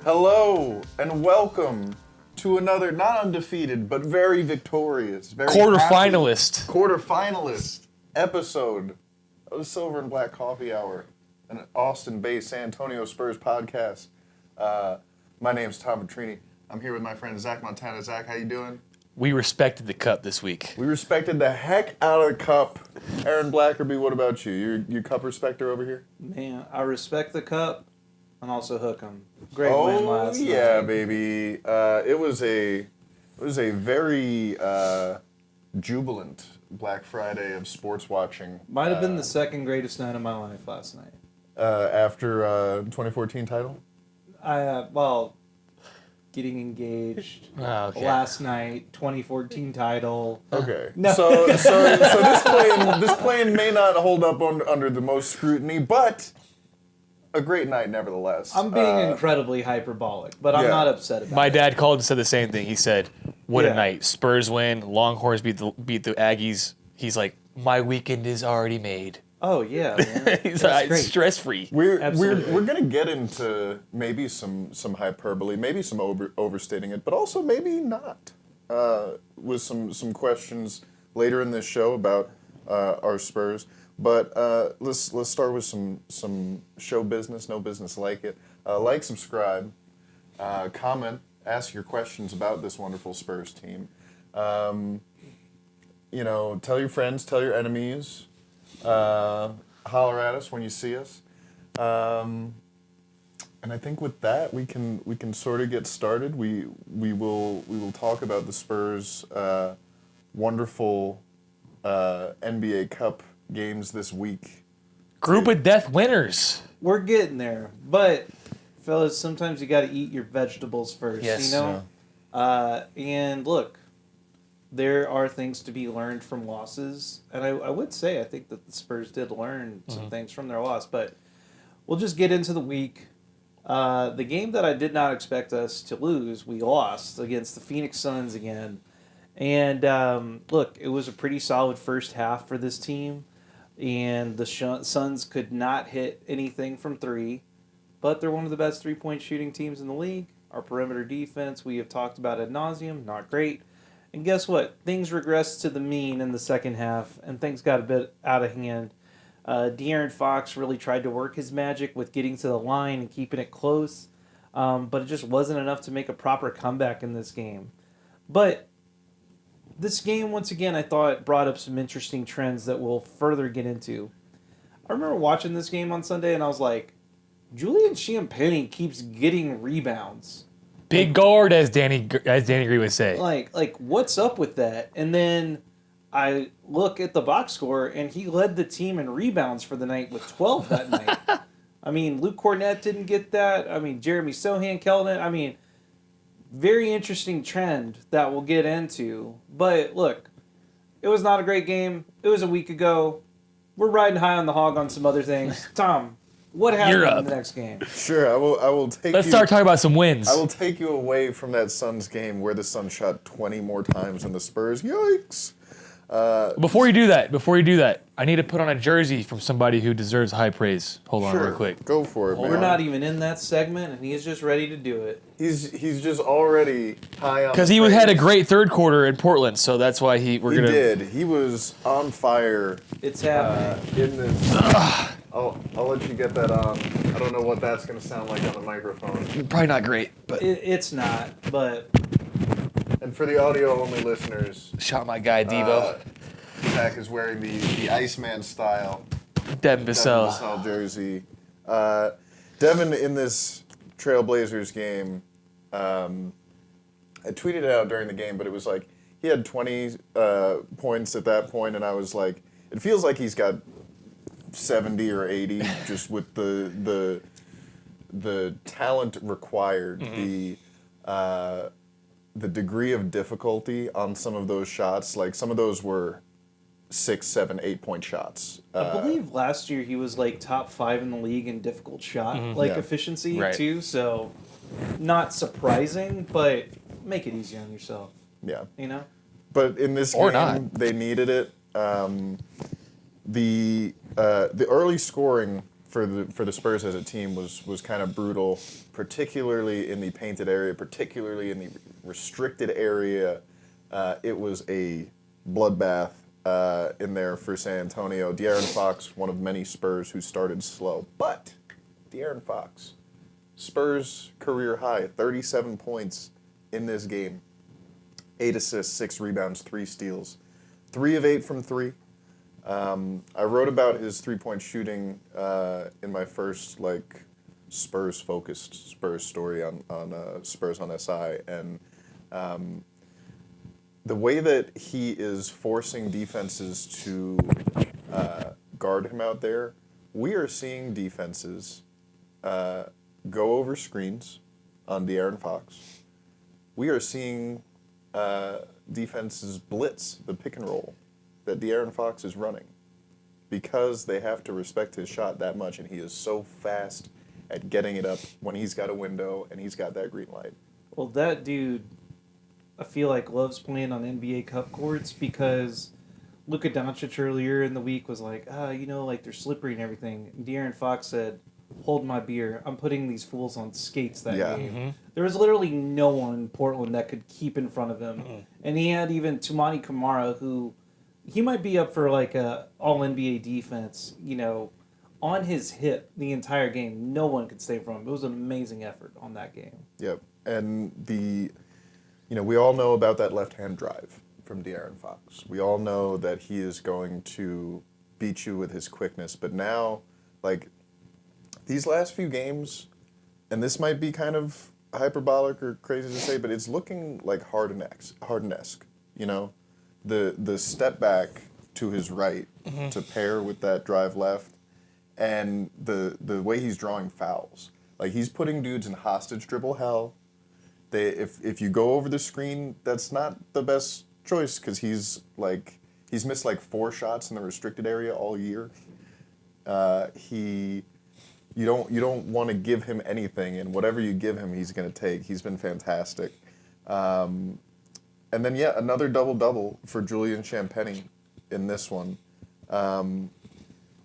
Hello and welcome to another not undefeated but very victorious, very quarterfinalist episode of the Silver and Black Coffee Hour, an Austin-based San Antonio Spurs podcast. My name's Tom Petrini. I'm here with my friend Zach Montana. Zach, how you doing? We respected the cup this week. We respected the heck out of the cup. Aaron Blackerby, what about you? You cup respecter over here? Man, I respect the cup and also hook 'em. Great win last night. Oh yeah, baby. It was a very jubilant Black Friday of sports watching. Might have been the second greatest night of my life last night. After 2014 title. Getting engaged Okay. last night, 2014 title. Okay. No. So this claim may not hold up under the most scrutiny, but a great night nevertheless. I'm being incredibly hyperbolic, but I'm yeah. not upset about it. My dad called and said the same thing. He said, "What Yeah. a night! Spurs win. Longhorns beat the Aggies." He's like, "My weekend is already made." Oh yeah, man. He's That's like, great. stress free. We're Absolutely. gonna get into maybe some hyperbole, maybe some overstating it, but also maybe not. With some questions later in this show about our Spurs. But let's start with some show business, no business like it. Like, subscribe, comment, ask your questions about this wonderful Spurs team. Tell your friends, tell your enemies. Holler at us when you see us. And I think with that we can sort of get started. We will talk about the Spurs' wonderful NBA Cup games this week. Group of death winners. We're getting there, but fellas, sometimes you got to eat your vegetables first. Yes. You know. And look. There are things to be learned from losses, and I would say I think that the Spurs did learn some things from their loss, but we'll just get into the week. The game that I did not expect us to lose, we lost against the Phoenix Suns again. And look, it was a pretty solid first half for this team, and the Suns could not hit anything from three, but they're one of the best three-point shooting teams in the league. Our perimeter defense, we have talked about ad nauseum, not great. And guess what? Things regressed to the mean in the second half, and things got a bit out of hand. De'Aaron Fox really tried to work his magic with getting to the line and keeping it close, but it just wasn't enough to make a proper comeback in this game. But this game, once again, I thought brought up some interesting trends that we'll further get into. I remember watching this game on Sunday, and I was like, Julian Champagnie keeps getting rebounds. Big guard, as Danny Green would say. Like, what's up with that? And then I look at the box score, and he led the team in rebounds for the night with 12 that night. I mean, Luke Cornett didn't get that. I mean, Jeremy Sochan killed it. I mean, very interesting trend that we'll get into. But look, it was not a great game. It was a week ago. We're riding high on the hog on some other things. Tom, what happened in the next game? Sure, I will take. Let's start talking about some wins. I will take you away from that Suns game where the Suns shot 20 more times than the Spurs. Yikes! Before you do that, I need to put on a jersey from somebody who deserves high praise. Hold on, real quick. Go for it, man. We're not even in that segment, and he's just ready to do it. He's just already high on. Because he had a great third quarter in Portland, so that's why He gonna. did. He was on fire. It's happening. In this. I'll let you get that on. I don't know what that's gonna sound like on the microphone. Probably not great, but It's not, but And for the audio-only listeners, shot my guy Devo, Zach is wearing the Iceman style Devin Vassell. Vassell jersey. Devin, in this Trailblazers game, I tweeted it out during the game, but it was like he had 20 points at that point, and I was like, it feels like he's got 70 or 80 just with the talent required, the degree of difficulty on some of those shots. Like, some of those were 6, 7, 8 point shots. I believe last year he was like top 5 in the league in difficult shot efficiency too. So not surprising, but make it easy on yourself. Yeah. You know? But in this game, they needed it. The early scoring for the Spurs as a team was kind of brutal, particularly in the painted area, particularly in the restricted area. It was a bloodbath in there for San Antonio. De'Aaron Fox, one of many Spurs who started slow, but De'Aaron Fox, Spurs career high, 37 points in this game, 8 assists, 6 rebounds, 3 steals, 3 of 8 from 3. I wrote about his three-point shooting in my first Spurs-focused Spurs story on Spurs on SI, and the way that he is forcing defenses to guard him out there, we are seeing defenses go over screens on De'Aaron Fox. We are seeing defenses blitz the pick and roll that De'Aaron Fox is running because they have to respect his shot that much, and he is so fast at getting it up when he's got a window and he's got that green light. Well, that dude, I feel like loves playing on NBA Cup courts because Luka Doncic earlier in the week was like, they're slippery and everything. And De'Aaron Fox said, "Hold my beer. I'm putting these fools on skates that game." Mm-hmm. There was literally no one in Portland that could keep in front of him. Mm-hmm. And he had even Tumani Kamara, who he might be up for like a all-NBA defense, on his hip the entire game. No one could stay from him. It was an amazing effort on that game. Yep. And we all know about that left-hand drive from De'Aaron Fox. We all know that he is going to beat you with his quickness. But now, these last few games, and this might be kind of hyperbolic or crazy to say, but it's looking like Harden-esque, The step back to his right to pair with that drive left, and the way he's drawing fouls. He's putting dudes in hostage dribble hell. If you go over the screen, that's not the best choice because he's missed 4 shots in the restricted area all year. You don't want to give him anything, and whatever you give him, he's going to take. He's been fantastic. And then, another double-double for Julian Champagnie in this one.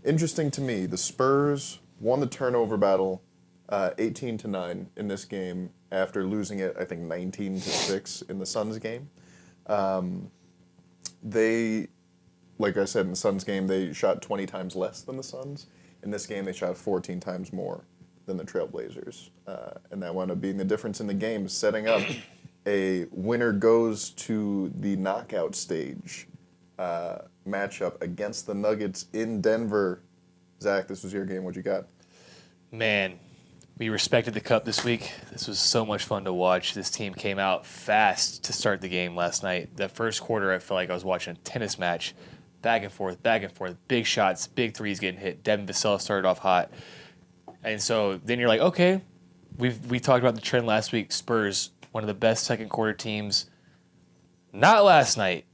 Interesting to me, the Spurs won the turnover battle 18-9 in this game after losing it, I think, 19-6 in the Suns game. They, like I said, in the Suns game, they shot 20 times less than the Suns. In this game, they shot 14 times more than the Trailblazers. And that wound up being the difference in the game, setting up a winner goes to the knockout stage matchup against the Nuggets in Denver. Zach, this was your game. What you got? Man, we respected the Cup this week. This was so much fun to watch. This team came out fast to start the game last night. The first quarter, I felt like I was watching a tennis match. Back and forth, big shots, big threes getting hit. Devin Vassell started off hot. And so then you're like, okay, we talked about the trend last week. Spurs, one of the best second quarter teams. Not last night.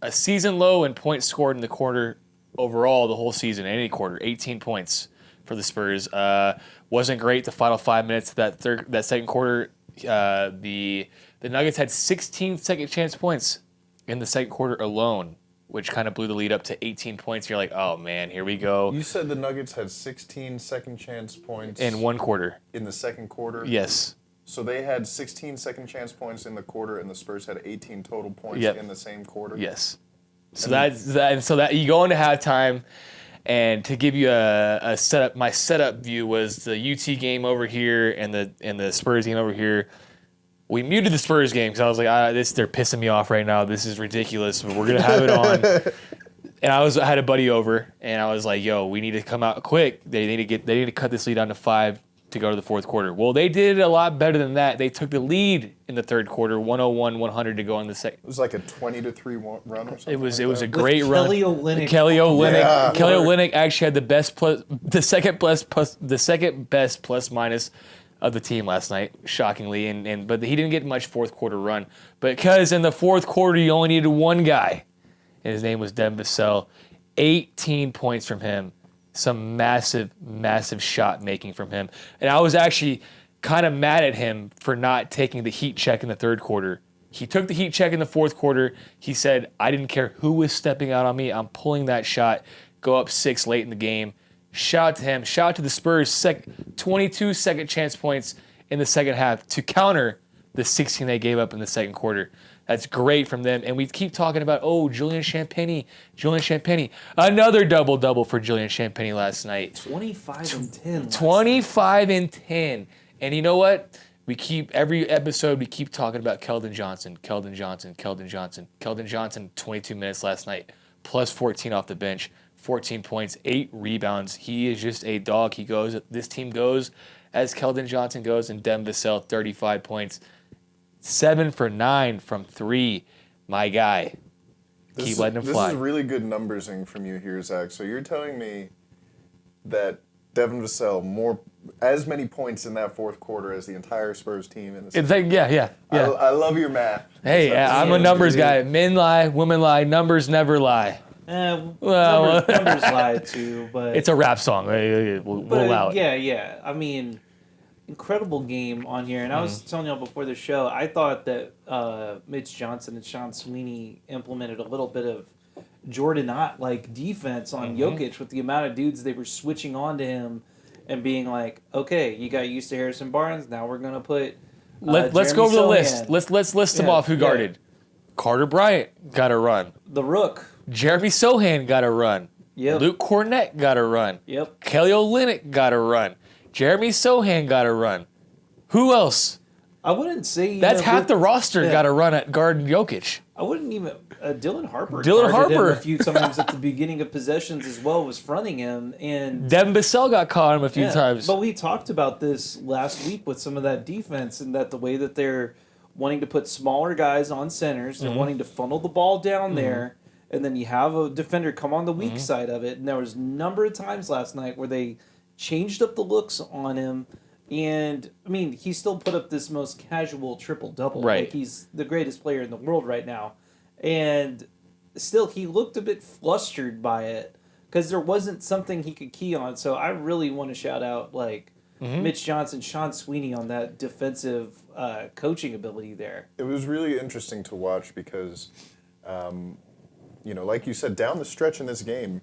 A season low in points scored in the quarter overall, the whole season, any quarter, 18 points for the Spurs. Wasn't great the final 5 minutes of that second quarter. The Nuggets had 16 second chance points in the second quarter alone, which kind of blew the lead up to 18 points. You're like, oh, man, here we go. You said the Nuggets had 16 second chance points. In one quarter. In the second quarter? Yes. So they had 16 second chance points in the quarter, and the Spurs had 18 total points in the same quarter? Yes. So that you go into halftime, and to give you a setup, my setup view was the UT game over here and the Spurs game over here. We muted the Spurs game because I was like, they're pissing me off right now. This is ridiculous, but we're gonna have it on. And I had a buddy over, and I was like, yo, we need to come out quick. They need to cut this lead down to 5 to go to the fourth quarter. Well, they did it a lot better than that. They took the lead in the third quarter, 101-100 to go in the second. It was like a 20-3 run or something. It was a great run. Kelly Olynyk. Kelly Olynyk actually had the second best plus minus of the team last night, shockingly, but he didn't get much fourth quarter run. But because in the fourth quarter you only needed one guy, and his name was Devin Vassell, 18 points from him. Some massive, massive shot making from him. And I was actually kind of mad at him for not taking the heat check in the third quarter. He took the heat check in the fourth quarter. He said, I didn't care who was stepping out on me. I'm pulling that shot, go up 6 late in the game, Shout out to him. Shout out to the Spurs. 22 second chance points in the second half to counter the 16 they gave up in the second quarter. That's great from them. And we keep talking about, Julian Champagnie. Another double-double for Julian Champagnie last night. 25 and 10. 25 and 10. And you know what? Every episode, we keep talking about Keldon Johnson. 22 minutes last night, plus 14 off the bench, 14 points, 8 rebounds. He is just a dog. This team goes as Keldon Johnson goes, and Devin Vassell, 35 points. 7 for 9 from 3. My guy. Keep letting him fly. This is really good numbersing from you here, Zach. So you're telling me that Devin Vassell as many points in that fourth quarter as the entire Spurs team in the season. Yeah. I love your math. Hey, I'm a numbers guy. Men lie, women lie, numbers never lie. Numbers lie too, but it's a rap song. We'll allow it. Yeah. I mean, incredible game on here. And I was telling y'all before the show, I thought that Mitch Johnson and Sean Sweeney implemented a little bit of Jordan Ott-like defense on Jokic with the amount of dudes they were switching on to him and being like, okay, you got used to Harrison Barnes, now we're going to put Let's go over the list. Let's list them off who guarded. Carter Bryant got a run. The Rook. Jeremy Sochan got a run. Yep. Luke Cornett got a run. Yep. Kelly Olynyk got a run. Jeremy Sochan got a run. Who else? I wouldn't say... That's half the roster got a run at guarding Jokic. I wouldn't even... Dylan Harper guarded him a few times at the beginning of possessions as well, was fronting him. And Devin Vassell got caught him a few times. But we talked about this last week with some of that defense and that the way that they're wanting to put smaller guys on centers, they're wanting to funnel the ball down there, and then you have a defender come on the weak side of it. And there was a number of times last night where they changed up the looks on him. And, I mean, he still put up this most casual triple-double. Right. Like, he's the greatest player in the world right now. And still, he looked a bit flustered by it because there wasn't something he could key on. So I really want to shout out, Mitch Johnson, Sean Sweeney on that defensive coaching ability there. It was really interesting to watch because, like you said, down the stretch in this game,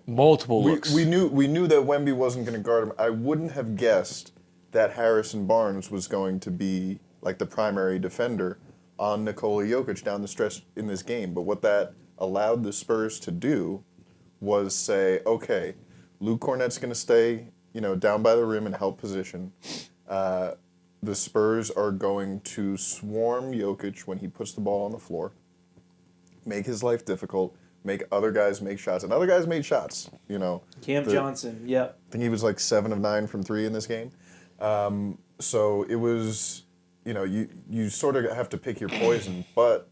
multiple looks. We knew that Wemby wasn't going to guard him. I wouldn't have guessed that Harrison Barnes was going to be like the primary defender on Nikola Jokic down the stretch in this game. But what that allowed the Spurs to do was say, okay, Luke Cornett's going to stay, down by the rim and help position. The Spurs are going to swarm Jokic when he puts the ball on the floor, make his life difficult, make other guys make shots. And other guys made shots, Cam Johnson, yep. I think he was like 7 of 9 from 3 in this game. So it was, you sort of have to pick your poison, but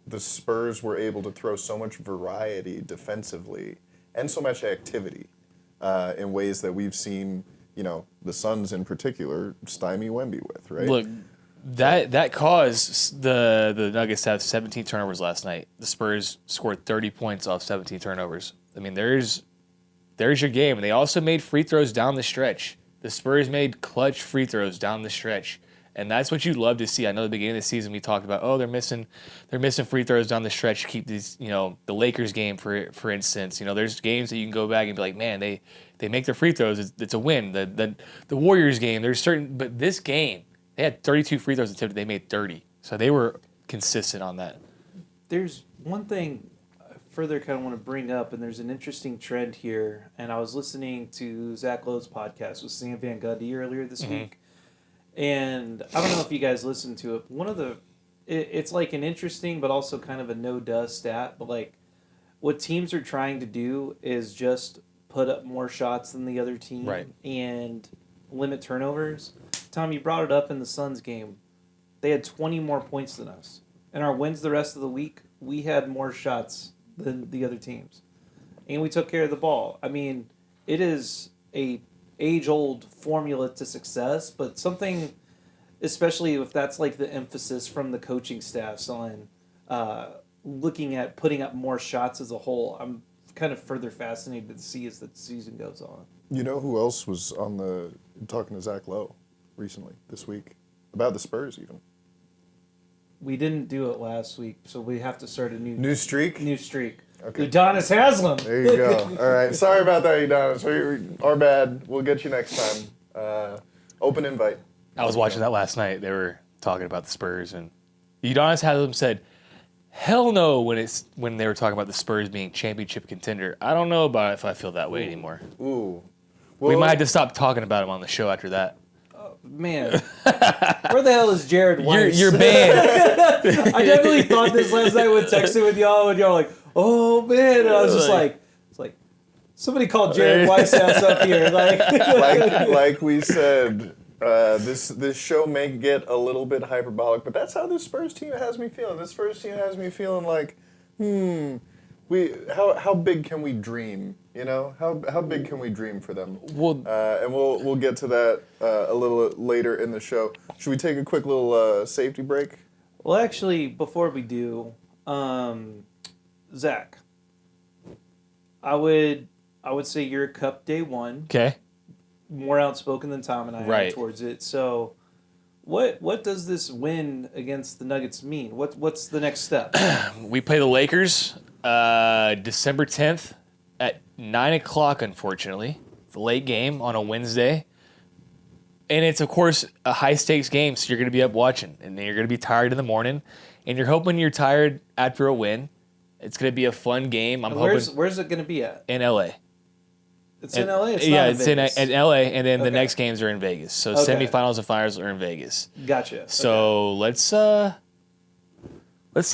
the Spurs were able to throw so much variety defensively and so much activity in ways that we've seen, the Suns in particular stymie Wemby with, right? Look, that caused the Nuggets to have 17 turnovers last night. The Spurs scored 30 points off 17 turnovers. I mean, there's your game. And they also made free throws down the stretch. The Spurs made clutch free throws down the stretch. And that's what you'd love to see. I know at the beginning of the season we talked about, they're missing free throws down the stretch to keep these, the Lakers game for instance. There's games that you can go back and be like, man, they make their free throws. It's a win. The Warriors game, but this game, they had 32 free throws attempted. They made 30. So they were consistent on that. There's one thing I further kind of want to bring up, and there's an interesting trend here. And I was listening to Zach Lowe's podcast with Sam Van Gundy earlier this week. And I don't know if you guys listened to it. It's like an interesting but also kind of a no-duh stat. But what teams are trying to do is just put up more shots than the other team and limit turnovers. Tom, you brought it up in the Suns game. They had 20 more points than us. In our wins the rest of the week, we had more shots than the other teams. And we took care of the ball. I mean, it is a age-old formula to success, but something, especially if that's the emphasis from the coaching staffs on looking at putting up more shots as a whole, I'm kind of further fascinated to see as the season goes on. You know who else was talking to Zach Lowe recently, this week, about the Spurs even? We didn't do it last week, so we have to start a new streak? New streak. Okay. Udonis Haslam. There you go. All right. Sorry about that, Udonis. Our bad. We'll get you next time. Open invite. I was watching that last night. They were talking about the Spurs, and Udonis Haslam said, "Hell no!" when they were talking about the Spurs being championship contender. I don't know about if I feel that way anymore. Ooh. We might have to stop talking about him on the show after that. Man, where the hell is Jared Weiss? You're banned. I definitely thought this last night when texting with y'all, and y'all were like, "Oh man," and I was just like, "It's like somebody called Jared Weiss ass up here." Like we said, this show may get a little bit hyperbolic, but that's how this Spurs team has me feeling. This Spurs team has me feeling like, how big can we dream? You know, how big can we dream for them? And we'll get to that a little later in the show. Should we take a quick little safety break? Well, actually, before we do, Zach, I would say you're Cup day one. Okay. More outspoken than Tom and I are Right. towards it. So, what does this win against the Nuggets mean? What's the next step? We play the Lakers December 10th at 9 o'clock, unfortunately. It's a late game on a Wednesday. And it's, of course, a high-stakes game, so you're going to be up watching. And then you're going to be tired in the morning. And you're hoping you're tired after a win. It's going to be a fun game. Where's it going to be at? In L.A. It's in LA. It's yeah, not in it's Vegas. in LA, and then the Okay. next games are in Vegas. So Okay. semifinals and finals are in Vegas. Gotcha. So let's see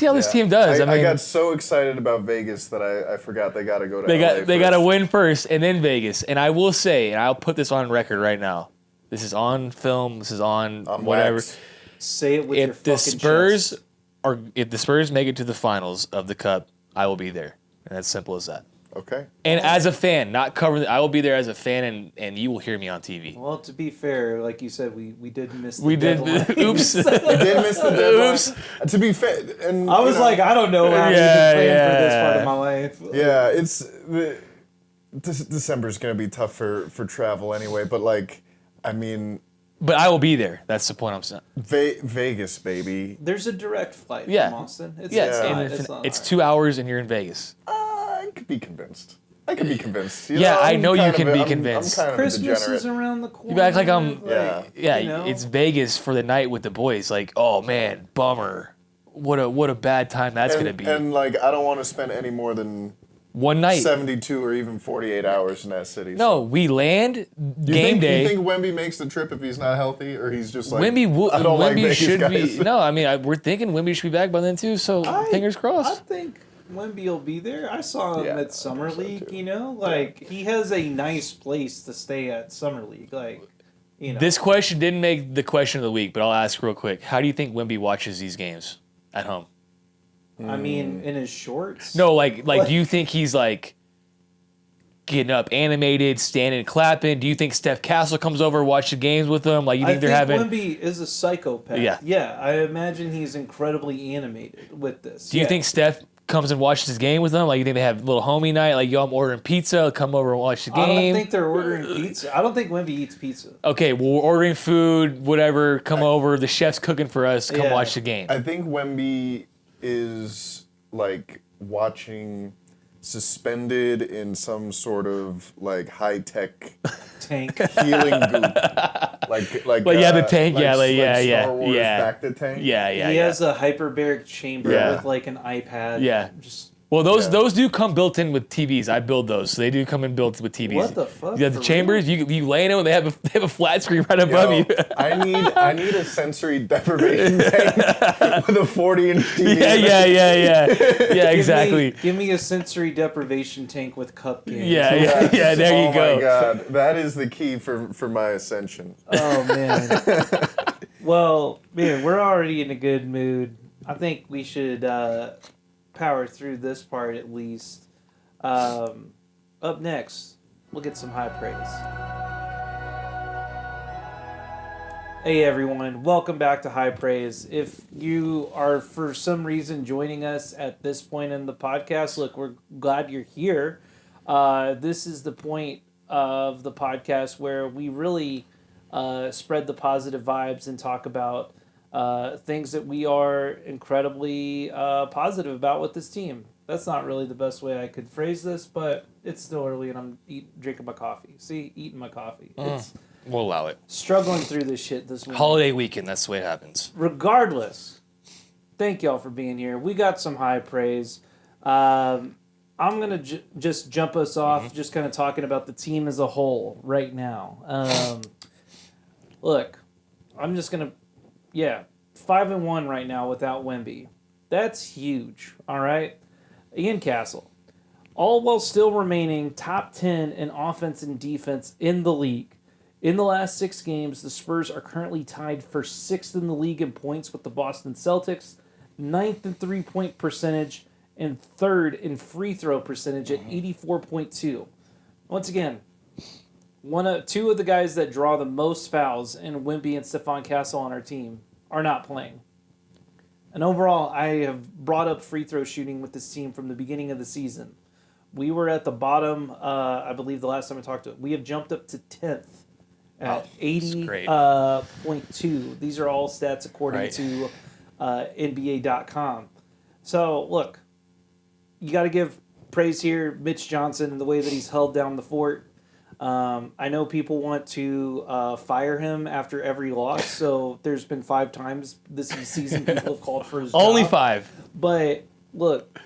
how this team does. I got so excited about Vegas that I forgot they got to go to LA they got to first. win first and then Vegas. And I will say, and I'll put this on record right now. This is on film. This is on whatever. Wax. Say it with your If the fucking Spurs chest. if the Spurs make it to the finals of the Cup, I will be there. And it's simple as that. Okay. And as a fan, not covering, I will be there as a fan, and you will hear me on TV. Well, to be fair, like you said, we did miss the We did. deadline. Oops. We did miss the deadline. Oops. To be fair, and I was like, I don't know how I've Yeah, even planned for this yeah. part of my life. yeah, December's gonna be tough for travel anyway. But like, I mean, But I will be there. That's the point I'm saying. Vegas, baby. There's a direct flight Yeah. from Austin. It's, Yeah, it's, and not, it's, it's not it's hard. 2 hours and you're in Vegas. I could be convinced. You Yeah, I I'm know you kind can of be I'm convinced. kind of a Christmas degenerate. is around the corner. You act like I'm. Yeah. Yeah, you know. it's Vegas for the night with the boys. Like, oh man, bummer. What a bad time that's gonna be. And like, I don't want to spend any more than One night. 72 or even 48 hours in that city. No, we land game day. You think Wemby makes the trip if he's not healthy, or he's just like Wemby, I don't like Wemby Vegas should guys. be. No, I mean we're thinking Wemby should be back by then too. So fingers I crossed. think Wemby will be there. I saw him Yeah, at Summer I think so, League. too. You know, like he has a nice place to stay at Summer League. Like, you know, This question didn't make the question of the week, but I'll ask real quick. How do you think Wemby watches these games at home? I mean, in his shorts. No, like do you think he's like getting up animated, standing, clapping? Do you think Steph Castle comes over, watch the games with them? Like you I think they're having? Wemby is a psychopath. Yeah. Yeah, I imagine he's incredibly animated with this. Do you think Steph comes and watches his game with them? Like you think they have a little homie night? Like yo, I'm ordering pizza, come over and watch the I don't game. think they're ordering pizza. I don't think Wemby eats pizza. Okay, well, we're ordering food, whatever. Come over. The chef's cooking for us. Come Yeah. watch the game. I think Wemby is like watching suspended in some sort of like high tech Tank. healing goop, like yeah, the tank, yeah, like, yeah, yeah, Star Wars yeah. back to tank. Yeah, yeah, he yeah. has a hyperbaric chamber Yeah. with like an iPad. Yeah. Just Well, those Yeah. those do come built in with TVs. I build those, so they do come in built with TVs. What the fuck? Yeah, the For chambers. You lay in them. They have a flat screen right above Yo, you. I need a sensory deprivation tank with a 40-inch TV. Yeah. Exactly. Give me a sensory deprivation tank with cup games. Yeah. There you Oh go. my god, that is the key for my ascension. Oh man. Well, man, we're already in a good mood. I think we should power through this part at least. Up next, we'll get some high praise. Hey everyone, welcome back to High Praise. If you are for some reason joining us at this point in the podcast, look, we're glad you're here. This is the point of the podcast where we really spread the positive vibes and talk about things that we are incredibly positive about with this team. That's not really the best way I could phrase this, but it's still early and I'm drinking my coffee. See, eating my coffee. It's We'll allow it. struggling through this shit this morning. Holiday weekend, that's the way it happens. Regardless, thank y'all for being here. We got some high praise. I'm going to just jump us off, just kind of talking about the team as a whole right now. Look, I'm just going to, 5-1 right now without Wemby. That's huge, all right? Ian Castle, all while still remaining top 10 in offense and defense in the league. In the last 6 games, the Spurs are currently tied for 6th in the league in points with the Boston Celtics, 9th in three-point percentage, and 3rd in free throw percentage at 84.2. Once again, two of the guys that draw the most fouls, and Wemby and Stephon Castle on our team, are not playing. And overall, I have brought up free throw shooting with this team from the beginning of the season. We were at the bottom, I believe the last time I talked to it. We have jumped up to 10th at 80.2. These are all stats according to NBA.com. So, look, you got to give praise here, Mitch Johnson, and the way that he's held down the fort. I know people want to fire him after every loss, so there's been 5 times this season people have called for his Only job. 5. But, look,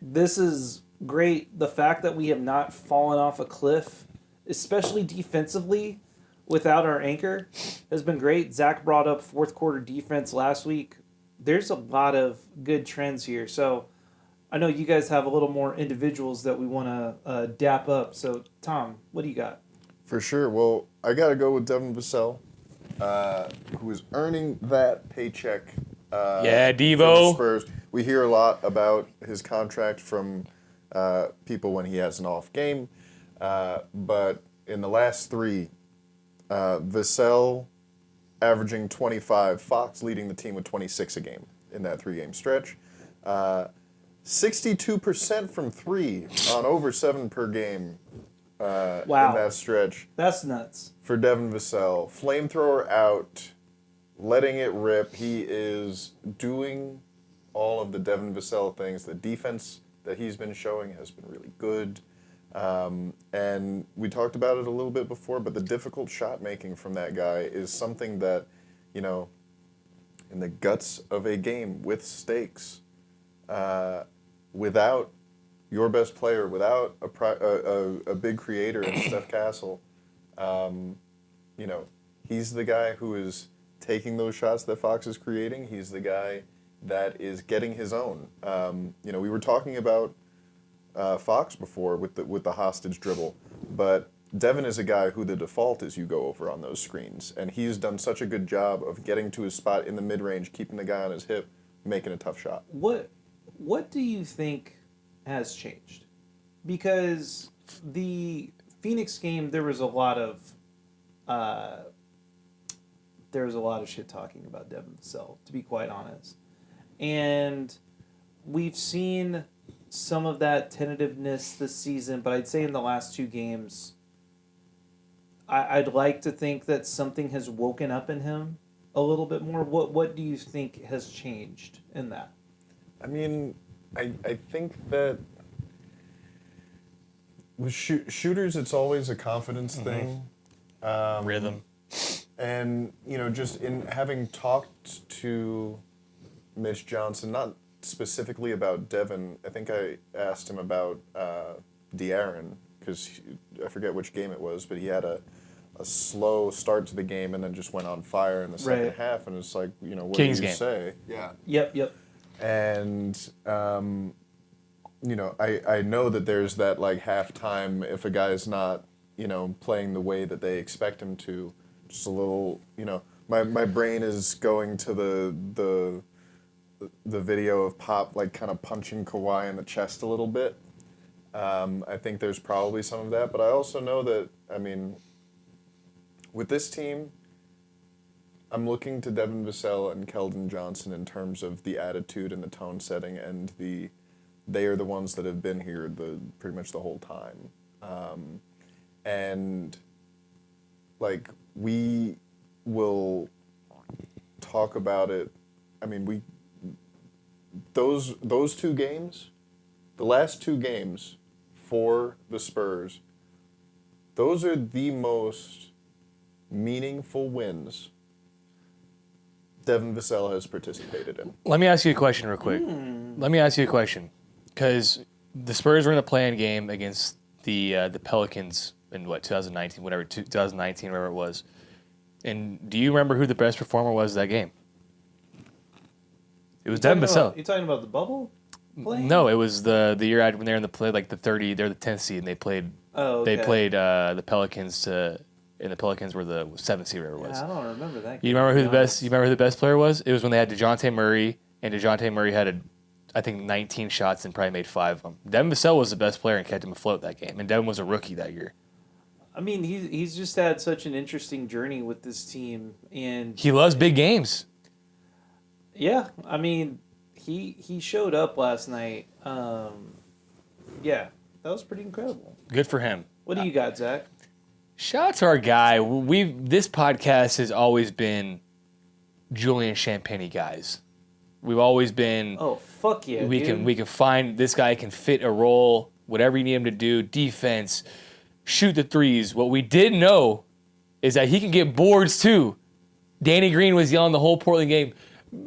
this is great. The fact that we have not fallen off a cliff, especially defensively, without our anchor, has been great. Zach brought up fourth quarter defense last week. There's a lot of good trends here. So I know you guys have a little more individuals that we want to dap up. So, Tom, what do you got? For sure. Well, I got to go with Devin Vassell, who is earning that paycheck. Yeah, For the Devo. Spurs. We hear a lot about his contract from people when he has an off game. But in the last 3, Vassell averaging 25, Fox leading the team with 26 a game in that 3-game stretch. 62% from 3 on over 7 per game in that stretch. That's nuts. For Devin Vassell. Flamethrower out, letting it rip. He is doing all of the Devin Vassell things. The defense that he's been showing has been really good. And we talked about it a little bit before, but the difficult shot making from that guy is something that, you know, in the guts of a game with stakes, without your best player, without a big creator in Steph Castle, you know, he's the guy who is taking those shots that Fox is creating. He's the guy that is getting his own. You know, we were talking about Fox before with the hostage dribble, but Devin is a guy who the default is you go over on those screens, and he's done such a good job of getting to his spot in the mid-range, keeping the guy on his hip, making a tough shot. What do you think has changed? Because the Phoenix game, there was a lot of shit talking about Devin Vassell, to be quite honest, and we've seen some of that tentativeness this season, but I'd say in the last 2 games, I'd like to think that something has woken up in him a little bit more. What do you think has changed in that? I mean, I think that with shooters, it's always a confidence thing. Rhythm. And, you know, just in having talked to Mitch Johnson, not specifically about Devin, I think I asked him about De'Aaron, because I forget which game it was, but he had a slow start to the game and then just went on fire in the second half, and it's like, you know, what Kings do you game. say? Yeah. Yep. And, you know, I know that there's that, like, halftime, if a guy's not, you know, playing the way that they expect him to, just a little, you know, my brain is going to the video of Pop, like, kind of punching Kawhi in the chest a little bit. I think there's probably some of that, but I also know that, I mean, with this team, I'm looking to Devin Vassell and Keldon Johnson in terms of the attitude and the tone setting, and they are the ones that have been here pretty much the whole time. And, like, we will talk about it. I mean, those 2 games the last 2 games for the Spurs, those are the most meaningful wins Devin Vassell has participated in. Let me ask you a question real quick. Let me ask you a question. Because the Spurs were in a play-in game against the Pelicans in, 2019, 2019, whatever it was. And do you remember who the best performer was that game? It was Devin Vassell. You talking about the bubble play? No, it was the year when they were in the play, like the 30, they're the 10th seed, and they played. Oh, okay. They played the Pelicans and the Pelicans were the 7th seed, whatever it was. I don't remember that. You remember who the best? You remember who the best player was? It was when they had DeJounte Murray, and DeJounte Murray had I think 19 shots and probably made 5 of them. Devin Vassell was the best player and kept him afloat that game, and Devin was a rookie that year. I mean, he's just had such an interesting journey with this team, and He loves big games. yeah, I mean, he showed up last night. Yeah, that was pretty incredible. Good for him. What do you got, Zach? Shout out to our guy. This podcast has always been Julian Champagnie guys. We've always been. Oh, fuck yeah, we dude. can find this guy can fit a role, whatever you need him to do, defense, shoot the threes. What we didn't know is that he can get boards too. Danny Green was yelling the whole Portland game,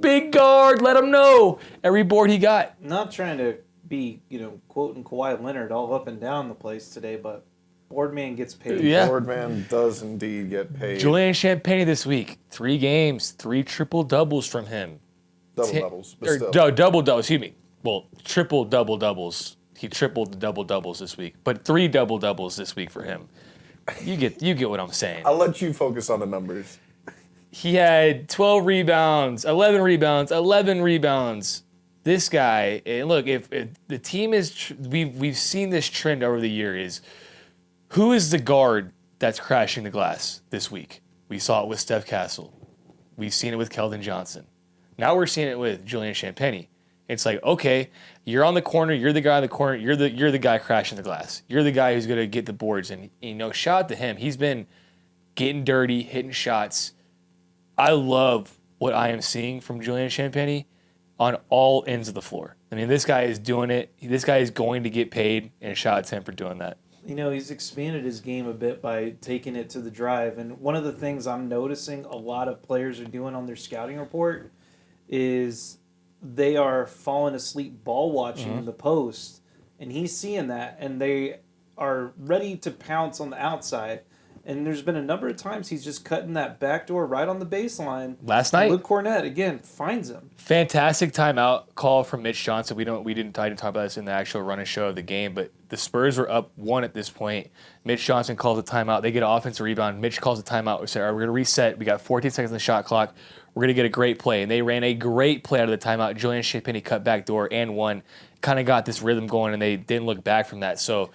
"Big guard, let him know." Every board he got. Not trying to be, quoting Kawhi Leonard all up and down the place today, but Boardman gets paid. Yeah. Boardman does indeed get paid. Julian Champagnie this week, 3 games, 3 triple doubles from him. Double-doubles, but Or still. double-doubles, excuse me. Well, triple double-doubles. He tripled the double-doubles this week. But 3 double-doubles this week for him. You get what I'm saying. I'll let you focus on the numbers. He had 12 rebounds, 11 rebounds, 11 rebounds. This guy, and look, if the team is, we've seen this trend over the year is, who is the guard that's crashing the glass this week? We saw it with Steph Castle. We've seen it with Keldon Johnson. Now we're seeing it with Julian Champagnie. It's like, okay, you're on the corner, you're the guy on the corner, you're the guy crashing the glass. You're the guy who's gonna get the boards. And shout out to him. He's been getting dirty, hitting shots. I love what I am seeing from Julian Champagnie on all ends of the floor. I mean, this guy is doing it. This guy is going to get paid, and shout out to him for doing that. He's expanded his game a bit by taking it to the drive. And one of the things I'm noticing a lot of players are doing on their scouting report is they are falling asleep ball watching in the post. And he's seeing that, and they are ready to pounce on the outside. And there's been a number of times he's just cutting that back door right on the baseline. Last night, Luke Cornett, again, finds him. fantastic timeout call from Mitch Johnson. I didn't talk about this in the actual run and show of the game, but the Spurs were up 1 at this point. Mitch Johnson calls a timeout. They get an offensive rebound. Mitch calls a timeout. We say, all right, we're going to reset. We got 14 seconds on the shot clock. We're going to get a great play. And they ran a great play out of the timeout. Julian Champagnie cut back door and one. Kind of got this rhythm going, and they didn't look back from that. So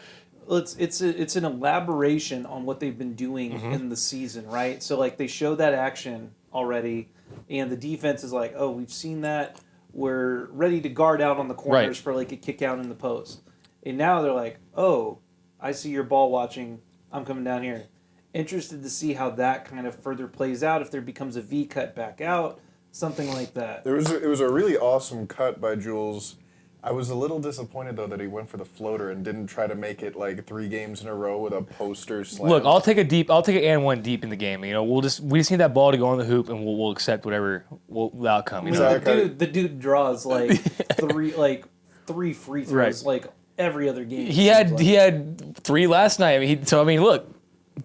Well, it's an elaboration on what they've been doing in the season, right? So, like, they show that action already, and the defense is like, oh, we've seen that. We're ready to guard out on the corners for, like, a kick out in the post. And now they're like, oh, I see your ball watching. I'm coming down here. Interested to see how that kind of further plays out, if there becomes a V cut back out, something like that. It was a really awesome cut by Jules. I was a little disappointed, though, that he went for the floater and didn't try to make it like 3 games in a row with a poster slam. look, I'll take a and one deep in the game. We just need that ball to go on the hoop, and we'll accept whatever the outcome. I mean, the dude draws like three free throws like every other game. He had 3 last night. Look,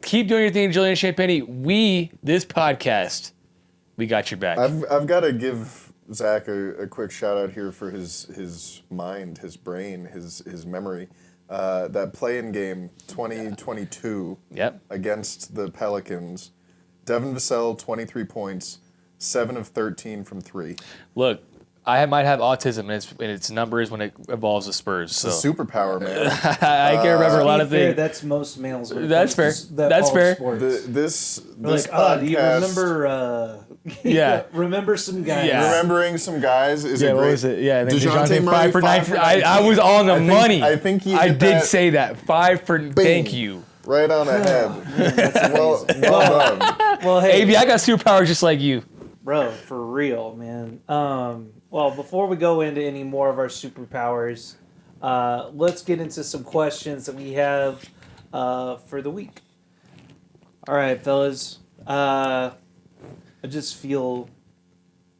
keep doing your thing, Julian Champagnie. This podcast, we got your back. I've got to give Zach a quick shout out here for his mind, his brain, his memory. That play-in game 2022 against the Pelicans. Devin Vassell, 23 points, 7 of 13 from 3. Look, I might have autism, and its numbers when it involves the Spurs. So It's a superpower, man. I can remember a lot of things. That's most males. That's fair. That's fair. This Like, podcast, do you remember? Yeah. Remember some guys. Yeah. remembering some guys is a What great. was it? Yeah, and then DeJounte Murray, 5 for 9. 5 for I was on the money. I think he I hit did that say that. 5 for. Thank you. right on ahead. well done. Well, hey, AB, I got superpowers just like you. bro, for real, man. Well, before we go into any more of our superpowers, Let's get into some questions that we have for the week. All right, fellas. I just feel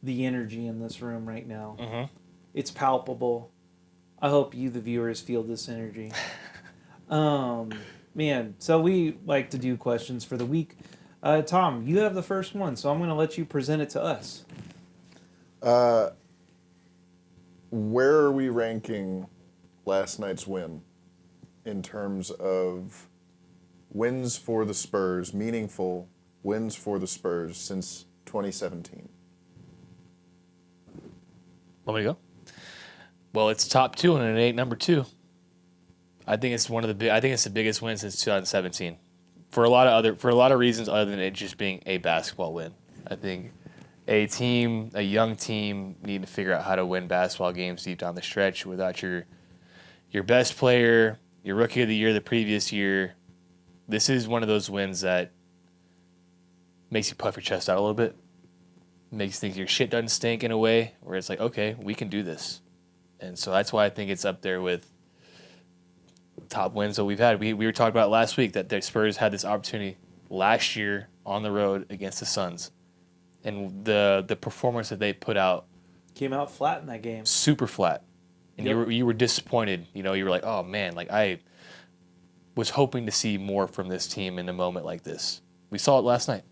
the energy in this room right now. Mm-hmm. It's palpable. I hope you, the viewers, feel this energy. Man, so we like to do questions for the week. Tom, you have the first one, so I'm going to let you present it to us. Where are we ranking last night's win in terms of wins for the Spurs, meaningful wins for the Spurs since 2017? Want me to go? Well, it's top 2 and it ain't number 2. I think it's I think it's the biggest win since 2017. For a lot of reasons other than it just being a basketball win. I think a young team needing to figure out how to win basketball games deep down the stretch without your best player, your rookie of the year the previous year. This is one of those wins that makes you puff your chest out a little bit. Makes you think your shit doesn't stink in a way where it's like, okay, we can do this. And so that's why I think it's up there with top wins that we've had. We were talking about last week that the Spurs had this opportunity last year on the road against the Suns. And the performance that they put out Came out flat in that game. super flat. And Yep. you were disappointed. You know, you were like, oh man, like I was hoping to see more from this team in a moment like this. We saw it last night.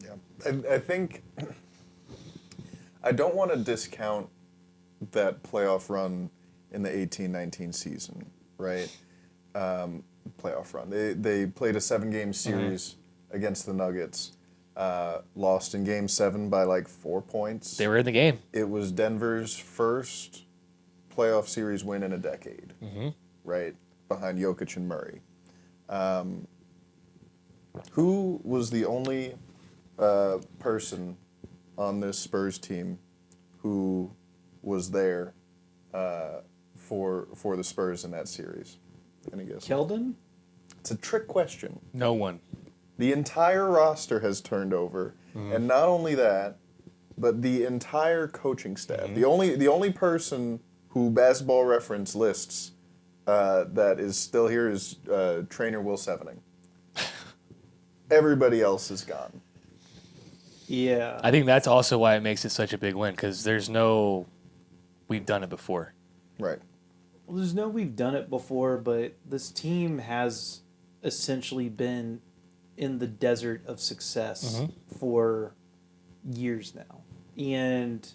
Yeah. I think I don't want to discount that playoff run in the 18-19 season, right? Playoff run. They played a 7-game series against the Nuggets. Lost in Game 7 by like 4 points. They were in the game. It was Denver's first playoff series win in a decade, right? Behind Jokic and Murray. Who was the only person on this Spurs team who was there for the Spurs in that series? Any guess? Keldon? It's a trick question. No one. The entire roster has turned over, and not only that, but the entire coaching staff. The only person who Basketball Reference lists that is still here is trainer Will Sevening. Everybody else is gone. Yeah. I think that's also why it makes it such a big win because there's no we've done it before. Right. Well, there's no we've done it before, but this team has essentially been in the desert of success for years now. And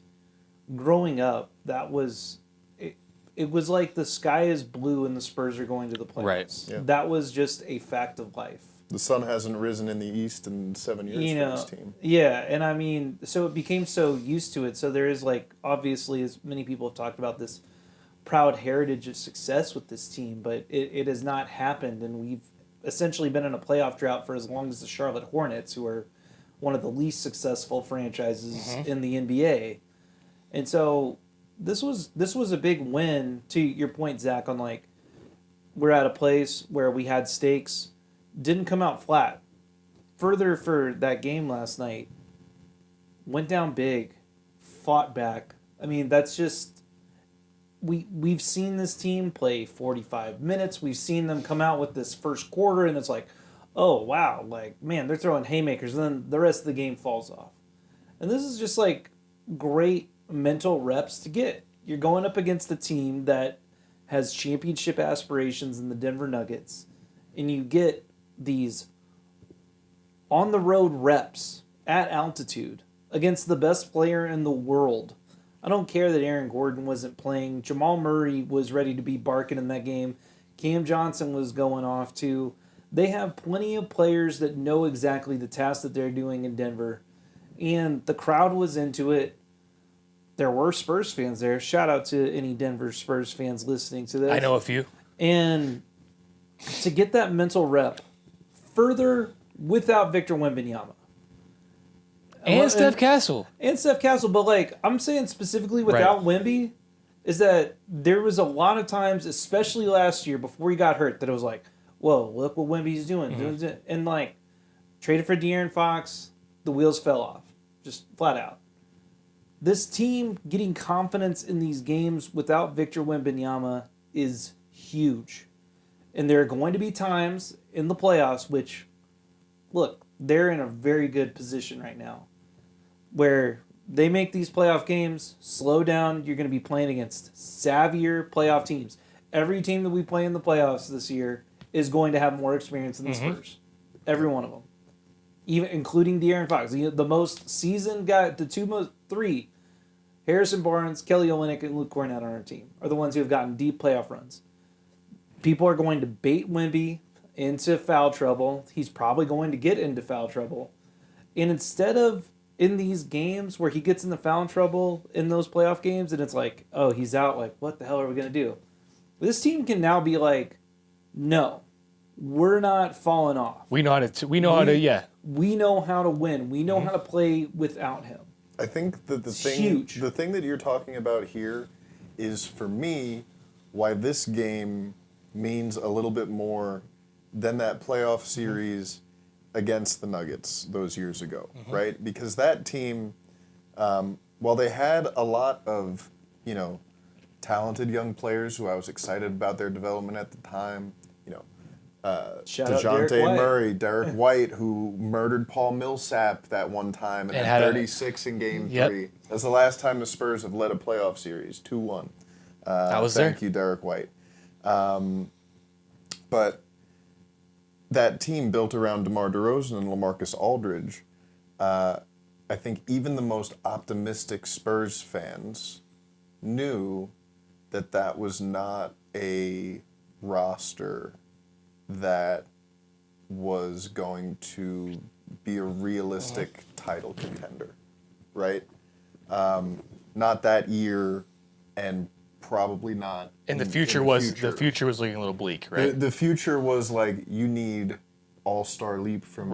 growing up, that was it was like the sky is blue and the Spurs are going to the playoffs. Right. Yeah. That was just a fact of life. The sun hasn't risen in the East in 7 years for this team. Yeah, and I mean, so it became so used to it. So there is like, obviously, as many people have talked about, this proud heritage of success with this team, but it has not happened, and we've essentially been in a playoff drought for as long as the Charlotte Hornets, who are one of the least successful franchises in the NBA. And so this was a big win, to your point, Zach, on like, we're at a place where we had stakes, didn't come out flat. Further for that game last night, went down big, fought back. I mean, that's just we've seen this team play 45 minutes. We've seen them come out with this first quarter, and it's like, oh wow, like man, they're throwing haymakers, and then the rest of the game falls off. And this is just like great mental reps to get. You're going up against a team that has championship aspirations in the Denver Nuggets, and you get these on the road reps at altitude against the best player in the world. I don't care that Aaron Gordon wasn't playing. Jamal Murray was ready to be barking in that game. Cam Johnson was going off too. They have plenty of players that know exactly the task that they're doing in Denver. And the crowd was into it. There were Spurs fans there. Shout out to any Denver Spurs fans listening to this. I know a few. And to get that mental rep further without Victor Wembanyama. And Steph Castle. And Steph Castle, but like I'm saying specifically without Wemby, is that there was a lot of times, especially last year before he got hurt, that it was like, whoa, look what Wemby's doing. And like, traded for De'Aaron Fox, the wheels fell off. Just flat out. This team getting confidence in these games without Victor Wembanyama is huge. And there are going to be times in the playoffs which, look, they're in a very good position right now where they make these playoff games, slow down, you're going to be playing against savvier playoff teams. Every team that we play in the playoffs this year is going to have more experience than the Spurs. Every one of them. Even including De'Aaron Fox. The most seasoned guy, three, Harrison Barnes, Kelly Olynyk, and Luke Cornett on our team are the ones who have gotten deep playoff runs. People are going to bait Wemby into foul trouble. He's probably going to get into foul trouble. And instead of in these games where he gets into foul trouble in those playoff games and it's like, oh, he's out, like, what the hell are we going to do? This team can now be like, no, we're not falling off. We know how to, We know how to win. We know how to play without him. I think that the thing that you're talking about here is, for me, why this game means a little bit more than that playoff series against the Nuggets those years ago, right? Because that team, while they had a lot of, talented young players who I was excited about their development at the time, DeJounte Murray, Derek White, who murdered Paul Millsap that one time and had 36 in Game 3. That's the last time the Spurs have led a playoff series, 2-1. Thank you, Derek White. But that team built around DeMar DeRozan and LaMarcus Aldridge, I think even the most optimistic Spurs fans knew that that was not a roster that was going to be a realistic title contender, right? Not that year, and probably not. And the future was looking a little bleak, right? The future was like, you need all-star leap from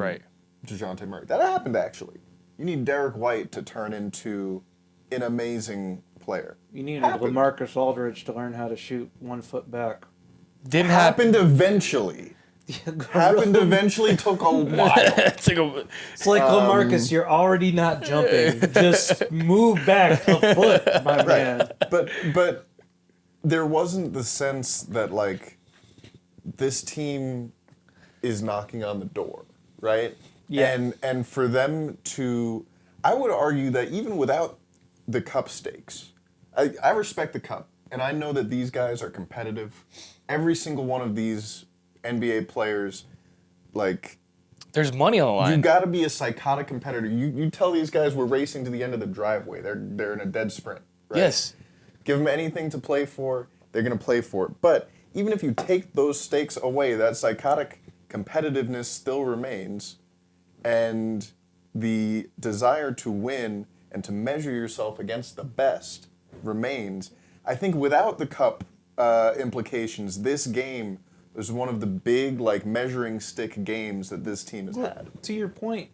DeJounte Murray. That happened, actually. You need Derek White to turn into an amazing player. You needed LaMarcus Aldridge to learn how to shoot 1 foot back. Didn't happened eventually. Happened eventually, took a while. It's like, LaMarcus, you're already not jumping. Just move back a foot, my man. But there wasn't the sense that, like, this team is knocking on the door, right? Yeah. And for them to, I would argue that even without the cup stakes, I respect the cup, and I know that these guys are competitive. Every single one of these NBA players, like, there's money on the line. You got to be a psychotic competitor. You tell these guys we're racing to the end of the driveway. They're in a dead sprint, right? Yes. Give them anything to play for, they're going to play for it. But even if you take those stakes away, that psychotic competitiveness still remains, and the desire to win and to measure yourself against the best remains. I think without the cup implications, this game was one of the big, like, measuring stick games that this team has had. To your point,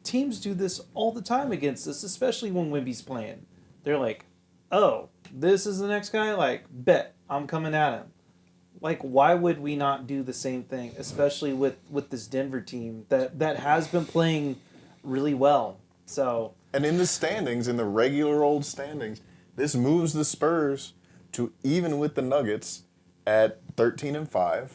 teams do this all the time against us, especially when Wemby's playing. They're like, oh, this is the next guy? Like, bet, I'm coming at him. Like, why would we not do the same thing, especially with this Denver team that has been playing really well? So, and in the standings, in the regular old standings, this moves the Spurs to even with the Nuggets at 13-5.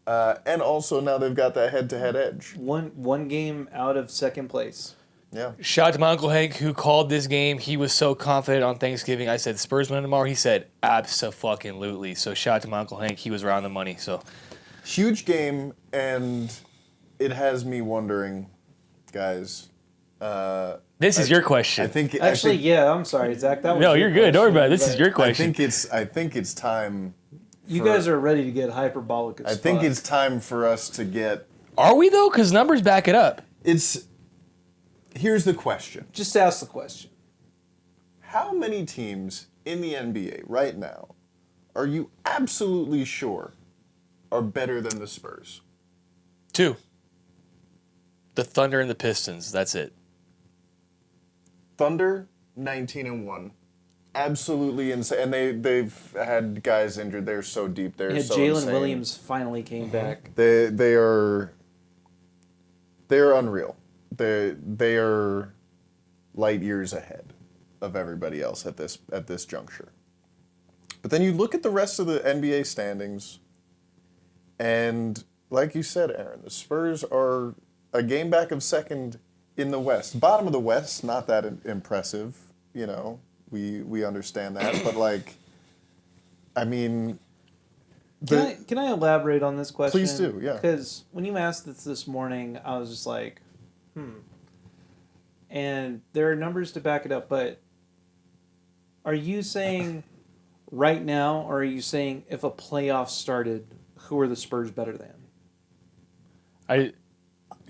And also now they've got that head-to-head edge. One game out of second place. Yeah. Shout out to my Uncle Hank, who called this game. He was so confident on Thanksgiving. I said, Spurs win tomorrow. He said, abso-fucking-lutely. So shout out to my Uncle Hank. He was around the money. So huge game, and it has me wondering, guys. This is your question. I'm sorry, Zach. That was you're good. Don't worry about it. This is your question. I think it's time. You guys are ready to get hyperbolic as I think it's time for us to get. Are we though? Because numbers back it up. Here's the question. Just ask the question. How many teams in the NBA right now are you absolutely sure are better than the Spurs? 2. The Thunder and the Pistons. That's it. Thunder, 19-1. Absolutely insane. And they've had guys injured. They're so deep. They're so Jalen insane. Williams finally came back. They're unreal. They are light years ahead of everybody else at this juncture. But then you look at the rest of the NBA standings, and like you said, Aaron, the Spurs are a game back of second in the West. Bottom of the West, not that impressive, you know. We understand that, but like, I mean, Can I elaborate on this question? Please do, yeah. Because when you asked this morning, I was just like, And there are numbers to back it up, but are you saying right now, or are you saying if a playoff started, who are the Spurs better than? I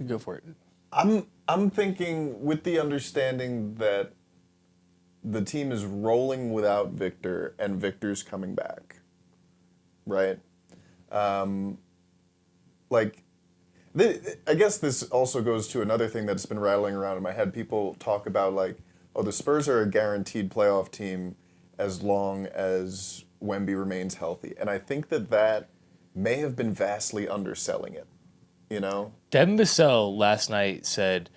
go for it. I'm thinking with the understanding that the team is rolling without Victor and Victor's coming back, right? I guess this also goes to another thing that's been rattling around in my head. People talk about like, oh, the Spurs are a guaranteed playoff team as long as Wemby remains healthy, and I think that may have been vastly underselling it. You know, Devin Vassell last night said,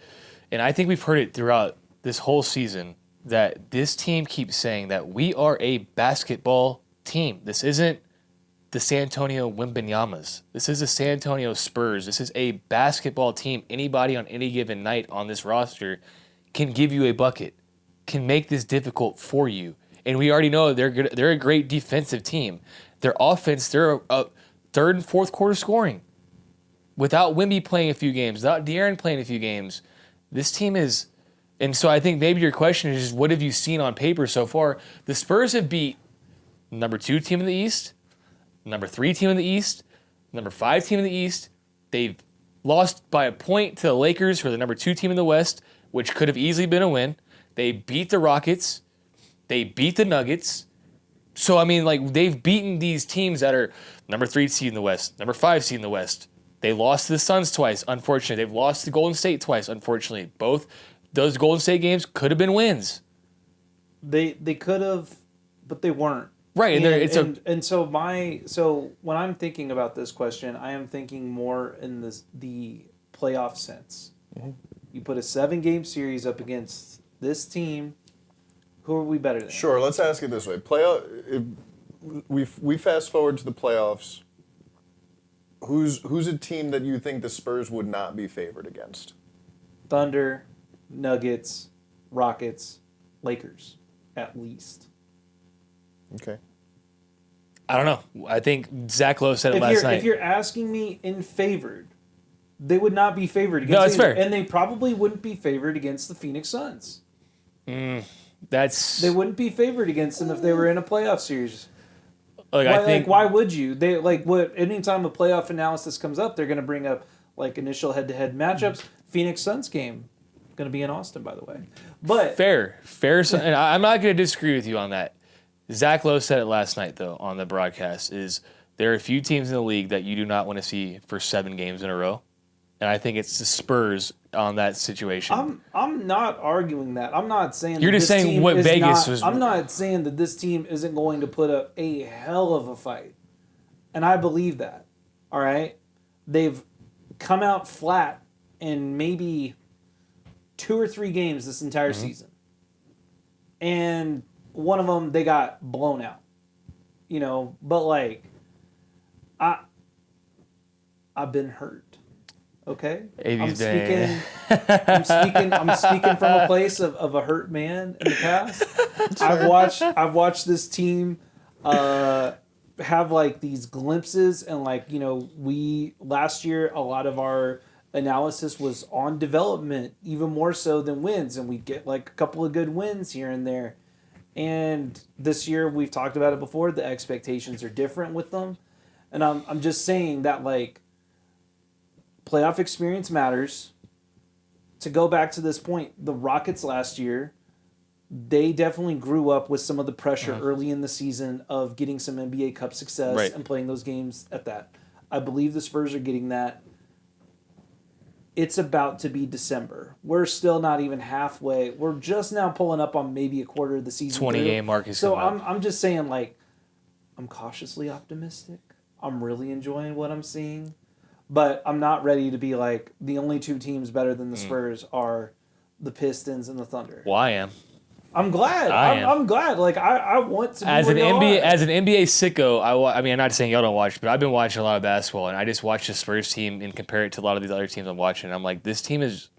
and I think we've heard it throughout this whole season, that this team keeps saying that we are a basketball team. This isn't the San Antonio Wimbanyamas. This is the San Antonio Spurs. This is a basketball team. Anybody on any given night on this roster can give you a bucket, can make this difficult for you. And we already know they're good. They're a great defensive team. Their offense, they're a third and fourth quarter scoring. Without Wemby playing a few games, without De'Aaron playing a few games, this team is... And so I think maybe your question is just what have you seen on paper so far? The Spurs have beat number 2 team in the East, number 3 team in the East, number 5 team in the East. They've lost by a point to the Lakers, who are the number 2 team in the West, which could have easily been a win. They beat the Rockets. They beat the Nuggets. So, I mean, like, they've beaten these teams that are number 3 seed in the West, number 5 seed in the West. They lost to the Suns twice, unfortunately. They've lost to Golden State twice, unfortunately. Both those Golden State games could have been wins. They could have, but they weren't. Right, so when I'm thinking about this question, I am thinking more in the playoff sense. Mm-hmm. You put a 7-game series up against this team. Who are we better than? Sure. Let's ask it this way: we fast forward to the playoffs. Who's a team that you think the Spurs would not be favored against? Thunder, Nuggets, Rockets, Lakers, at least. Okay. I don't know. I think Zach Lowe said it last night. If you're asking me in favored, they would not be favored against. No, that's fair. And they probably wouldn't be favored against the Phoenix Suns. They wouldn't be favored against them if they were in a playoff series. Why would you? Anytime a playoff analysis comes up, they're going to bring up like initial head-to-head matchups. Phoenix Suns game going to be in Austin, by the way. But fair, and I'm not going to disagree with you on that. Zach Lowe said it last night though on the broadcast. Is there are a few teams in the league that you do not want to see for 7 games in a row, and I think it's the Spurs on that situation. I'm not arguing that. I'm not saying you're that just this saying team what is Vegas not, was. I'm not saying that this team isn't going to put up a hell of a fight, and I believe that. All right, they've come out flat in maybe 2 or 3 games this entire season, and one of them they got blown out. You know, but like, I've been hurt. Okay, I'm speaking from a place of a hurt man in the past. I've watched this team have like these glimpses, and like, you know, we last year a lot of our analysis was on development, even more so than wins, and we'd get like a couple of good wins here and there. And this year, we've talked about it before, the expectations are different with them, and I'm just saying that like, playoff experience matters. To go back to this point, the Rockets last year, they definitely grew up with some of the pressure early in the season of getting some NBA Cup success and playing those games at that. I believe the Spurs are getting that. It's about to be December. We're still not even halfway. We're just now pulling up on maybe a quarter of the season. 20-game mark is so coming up. I'm just saying, like, I'm cautiously optimistic. I'm really enjoying what I'm seeing. But I'm not ready to be like, the only 2 teams better than the Spurs are the Pistons and the Thunder. Well, I am. I'm glad. I am. I'm glad. Like I want to be As where an y'all NBA are. as an NBA sicko, I mean, I'm not saying y'all don't watch, but I've been watching a lot of basketball, and I just watch the Spurs team and compare it to a lot of these other teams I'm watching. And I'm like, this team is.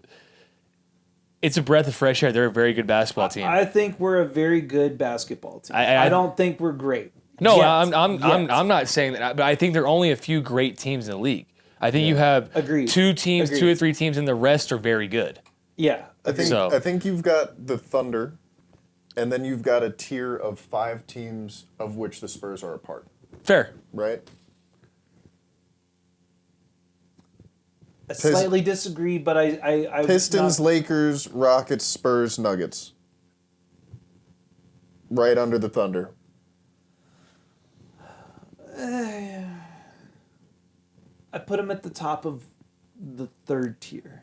It's a breath of fresh air. They're a very good basketball team. I think we're a very good basketball team. I I don't think we're great. No, Yet. I'm not saying that, but I think there are only a few great teams in the league. I think you have Agreed. two teams, Agreed. 2 or 3 teams, and the rest are very good. Yeah. I think So- I think you've got the Thunder, and then you've got a tier of 5 teams of which the Spurs are a part, Fair. right? I slightly disagree, but I Pistons, not- Lakers, Rockets, Spurs, Nuggets. Right under the Thunder. I put them at the top of the third tier.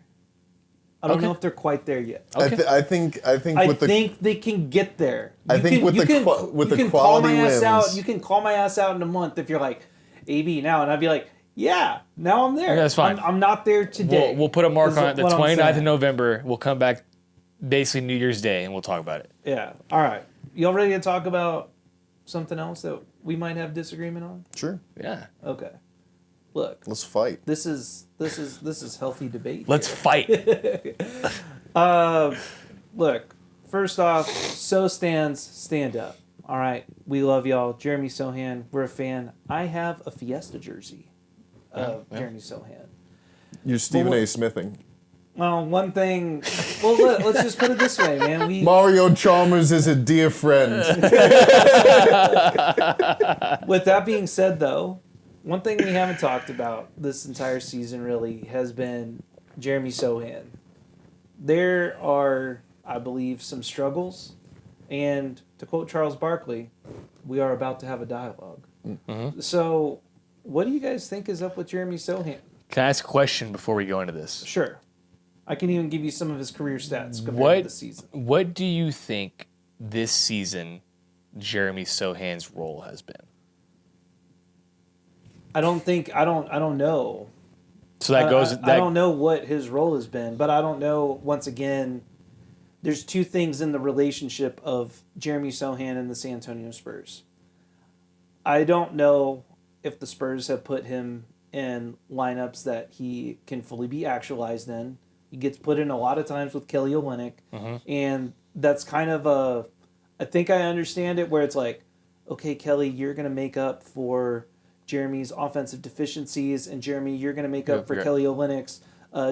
I don't Okay. know if they're quite there yet. Okay. I think I with the think they can get there. I think with the can quality call my ass wins. out. You can call my ass out in a month if you're like AB now, and I'd be like, yeah, now I'm there. Okay, that's fine. I'm not there today. We'll put a mark is on it. The what I'm 29th of saying. November. We'll come back basically New Year's Day, and we'll talk about it. Yeah. All right. Y'all ready to talk about something else that we might have disagreement on? Sure, Yeah. Okay. Look, let's fight. this is healthy debate. Let's fight. Look, first off, stand up. All right, we love y'all. Jeremy Sochan, we're a fan. I have a Fiesta jersey of Jeremy Sochan. You're Stephen Well, A. Smithing. Well, one thing. Well, let's just put it this way, man. We Mario Chalmers is a dear friend. With that being said, though, one thing we haven't talked about this entire season really has been Jeremy Sochan. There are, I believe, some struggles, and to quote Charles Barkley, we are about to have a dialogue. Mm-hmm. So, what do you guys think is up with Jeremy Sochan? Can I ask a question before we go into this? Sure. I can even give you some of his career stats compared to What the season. What do you think this season Jeremy Sochan's role has been? I don't know. So that goes. I don't know what his role has been, but I don't know. Once again, there's two things in the relationship of Jeremy Sochan and the San Antonio Spurs. I don't know if the Spurs have put him in lineups that he can fully be actualized in. He gets put in a lot of times with Kelly Olynyk, and that's kind of a. I think I understand it where it's like, okay, Kelly, you're going to make up for Jeremy's offensive deficiencies, and Jeremy, you're going to make up for Kelly Olynyk's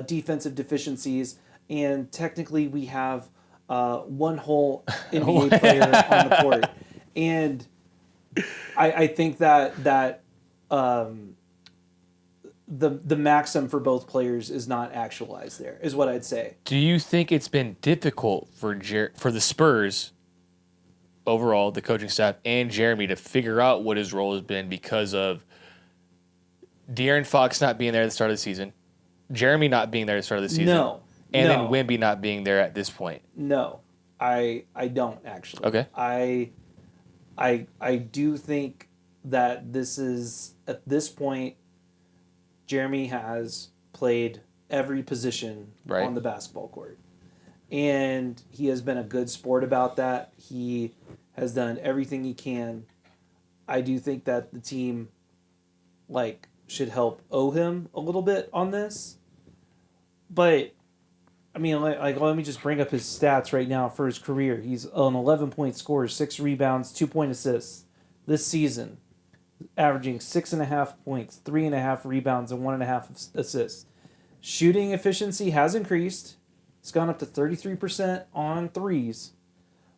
defensive deficiencies. And technically, we have one whole NBA player on the court, and I think that the maxim for both players is not actualized. There is what I'd say. Do you think it's been difficult for the Spurs overall, the coaching staff, and Jeremy to figure out what his role has been because of De'Aaron Fox not being there at the start of the season, Jeremy not being there at the start of the season, No, and no. then Wemby not being there at this point? No, I don't actually. Okay. I do think that this is at this point, Jeremy has played every position Right. on the basketball court, and he has been a good sport about that. He has done everything he can. I do think that the team, should help owe him a little bit on this, but. I mean, let me just bring up his stats right now for his career. He's an 11-point scorer, 6 rebounds, 2-point assists this season, averaging 6.5 points, 3.5 rebounds, and 1.5 assists. Shooting efficiency has increased. It's gone up to 33% on threes.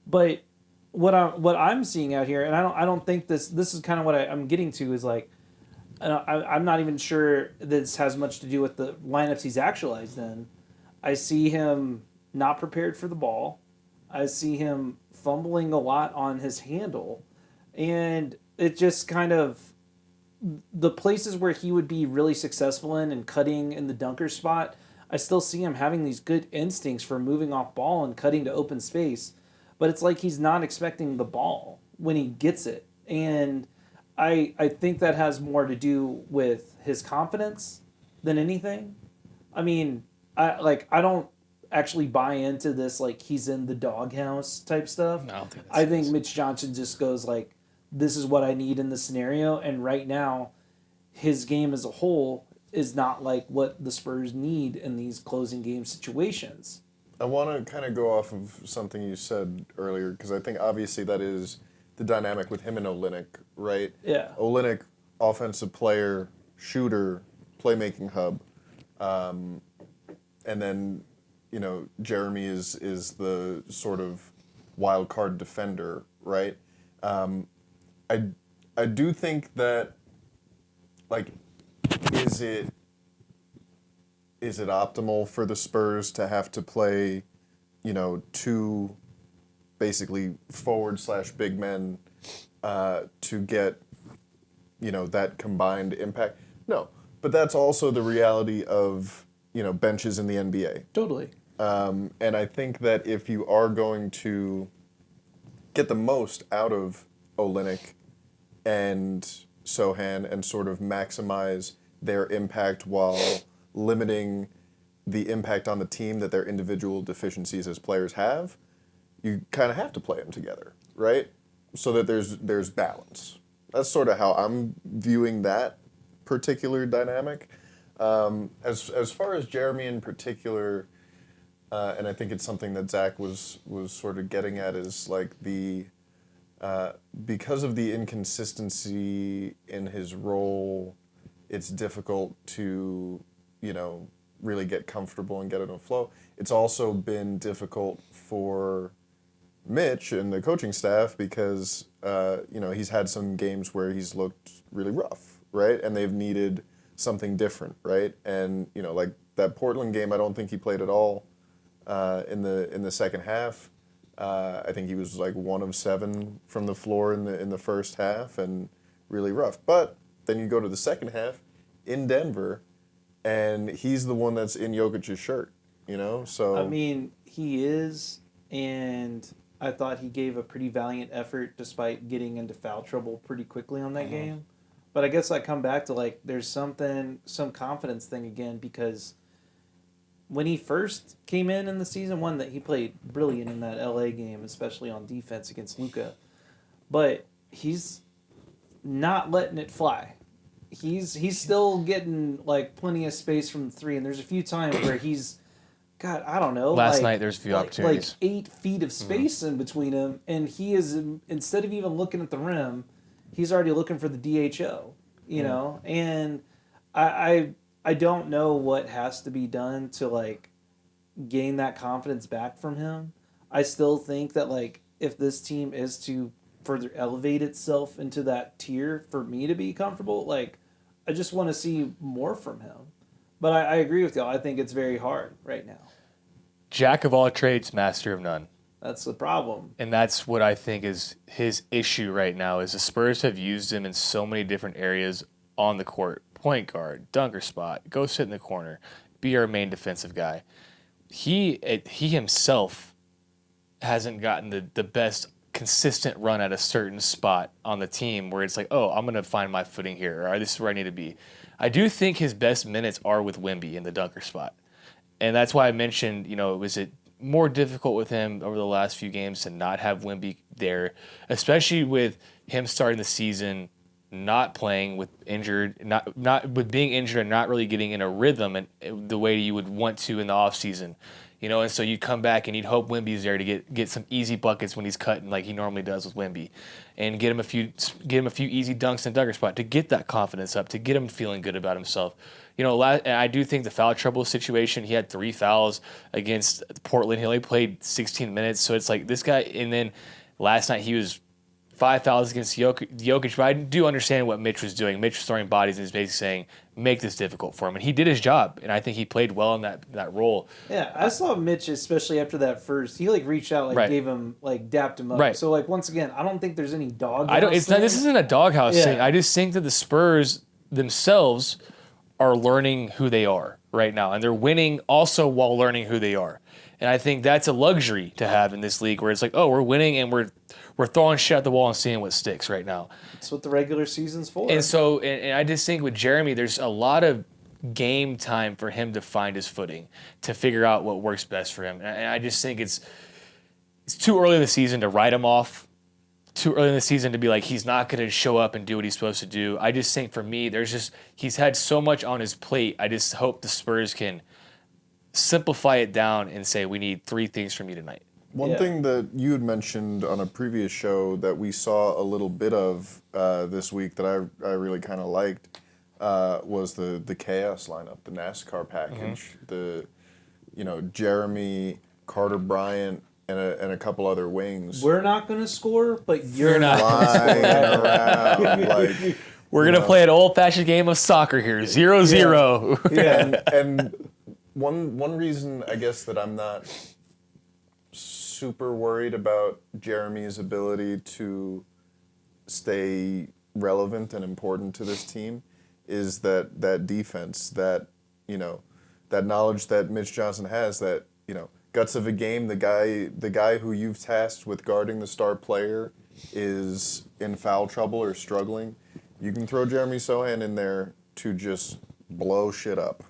But what I'm seeing out here, and I don't think this is kind of what I'm getting to is I'm not even sure this has much to do with the lineups he's actualized in. I see him not prepared for the ball. I see him fumbling a lot on his handle. And it just kind of... The places where he would be really successful in and cutting in the dunker spot, I still see him having these good instincts for moving off ball and cutting to open space. But it's like he's not expecting the ball when he gets it. And I think that has more to do with his confidence than anything. I mean... actually buy into this like he's in the doghouse type stuff. No, I don't think I think Mitch Johnson just goes like, this is what I need in the scenario, and right now his game as a whole is not like what the Spurs need in these closing game situations. I want to kind of go off of something you said earlier, because I think obviously that is the dynamic with him and Olynyk, right? Yeah. Olynyk, offensive player, shooter, playmaking hub. And then, Jeremy is the sort of wild card defender, right? I do think that, like, is it optimal for the Spurs to have to play, two basically forward/big men to get, that combined impact? No, but that's also the reality of, benches in the NBA. Totally. And I think that if you are going to get the most out of Olynyk and Sochan and sort of maximize their impact while limiting the impact on the team that their individual deficiencies as players have, you kind of have to play them together, right? So that there's balance. That's sort of how I'm viewing that particular dynamic. As far as Jeremy in particular, and I think it's something that Zach was sort of getting at, is like because of the inconsistency in his role, it's difficult to, really get comfortable and get in a flow. It's also been difficult for Mitch and the coaching staff because, he's had some games where he's looked really rough, right? And they've needed something different, right? And, like that Portland game, I don't think he played at all in the second half. I think he was like 1 of 7 from the floor in the first half and really rough. But then you go to the second half in Denver, and he's the one that's in Jokic's shirt, So I mean, he is, and I thought he gave a pretty valiant effort despite getting into foul trouble pretty quickly on that game. But I guess I come back to like there's some confidence thing again, because when he first came in the season one, that he played brilliant in that LA game, especially on defense against Luka. But he's not letting it fly. He's still getting like plenty of space from the three, and there's a few times where he's God, I don't know. Last night there's a few opportunities. Like 8 feet of space in between him, and he is, instead of even looking at the rim, he's already looking for the DHO, you know? And I don't know what has to be done to, like, gain that confidence back from him. I still think that, like, if this team is to further elevate itself into that tier for me to be comfortable, like, I just want to see more from him. But I agree with y'all. I think it's very hard right now. Jack of all trades, master of none. That's the problem. And that's what I think is his issue right now, is the Spurs have used him in so many different areas on the court. Point guard, dunker spot, go sit in the corner, be our main defensive guy. He himself hasn't gotten the best consistent run at a certain spot on the team where it's like, oh, I'm going to find my footing here, or this is where I need to be. I do think his best minutes are with Wemby in the dunker spot. And that's why I mentioned, was it more difficult with him over the last few games to not have Wemby there, especially with him starting the season not playing with injured, not with being injured and not really getting in a rhythm and the way you would want to in the offseason. And so you'd come back and you'd hope Wemby's there to get some easy buckets when he's cutting like he normally does with Wemby, and get him a few easy dunks in the dunker spot to get that confidence up, to get him feeling good about himself. And I do think the foul trouble situation, he had 3 fouls against Portland. He only played 16 minutes, so it's like this guy. And then last night he was 5 fouls against Jokic, but I do understand what Mitch was doing. Mitch was throwing bodies and he's basically saying, make this difficult for him. And he did his job, and I think he played well in that role. Yeah, I saw Mitch, especially after that first, he reached out, right. Gave him, dapped him up. Right. So, once again, I don't think there's any dog. This isn't a doghouse thing. I just think that the Spurs themselves are learning who they are right now, and they're winning also while learning who they are. And I think that's a luxury to have in this league, where it's like, oh, we're winning and we're throwing shit at the wall and seeing what sticks right now. That's what the regular season's for. And so, and I just think with Jeremy, there's a lot of game time for him to find his footing, to figure out what works best for him. And I just think it's too early in the season to write him off. Too early in the season to be like he's not going to show up and do what he's supposed to do. I just think for me, he's had so much on his plate. I just hope the Spurs can simplify it down and say we need 3 things from you tonight. One thing that you had mentioned on a previous show that we saw a little bit of this week that I really kind of liked was the chaos lineup, the NASCAR package, the Jeremy, Carter Bryant, and a couple other wings. We're not going to score, but you're not flying around. Like, We're going to play an old-fashioned game of soccer here, 0-0. Yeah. And one reason I guess that I'm not super worried about Jeremy's ability to stay relevant and important to this team is that defense, that knowledge that Mitch Johnson has, that guts of a game. The guy who you've tasked with guarding the star player is in foul trouble or struggling. You can throw Jeremy Sochan in there to just blow shit up.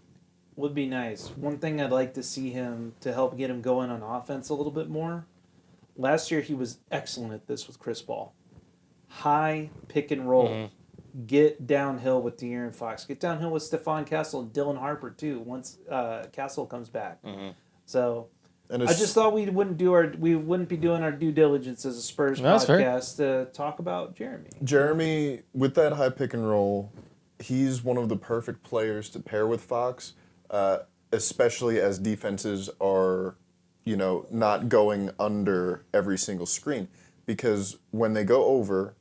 Would be nice. One thing I'd like to see him to help get him going on offense a little bit more. Last year he was excellent at this with Chris Paul. High pick and roll. Mm-hmm. Get downhill with De'Aaron Fox. Get downhill with Stephon Castle and Dylan Harper too once Castle comes back. Mm-hmm. So I just thought we wouldn't be doing our due diligence as a Spurs podcast to talk about Jeremy. Jeremy, with that high pick and roll, he's one of the perfect players to pair with Fox, especially as defenses are, not going under every single screen. Because when they go over,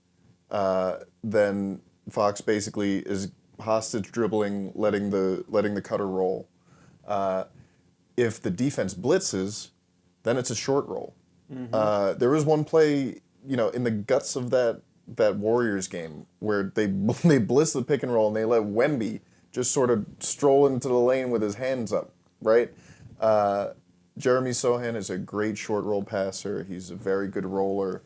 then Fox basically is hostage dribbling, letting the cutter roll. If the defense blitzes, then it's a short roll. Mm-hmm. There was one play, in the guts of that Warriors game where they blitz the pick and roll and they let Wemby just sort of stroll into the lane with his hands up, right? Jeremy Sochan is a great short roll passer. He's a very good roller.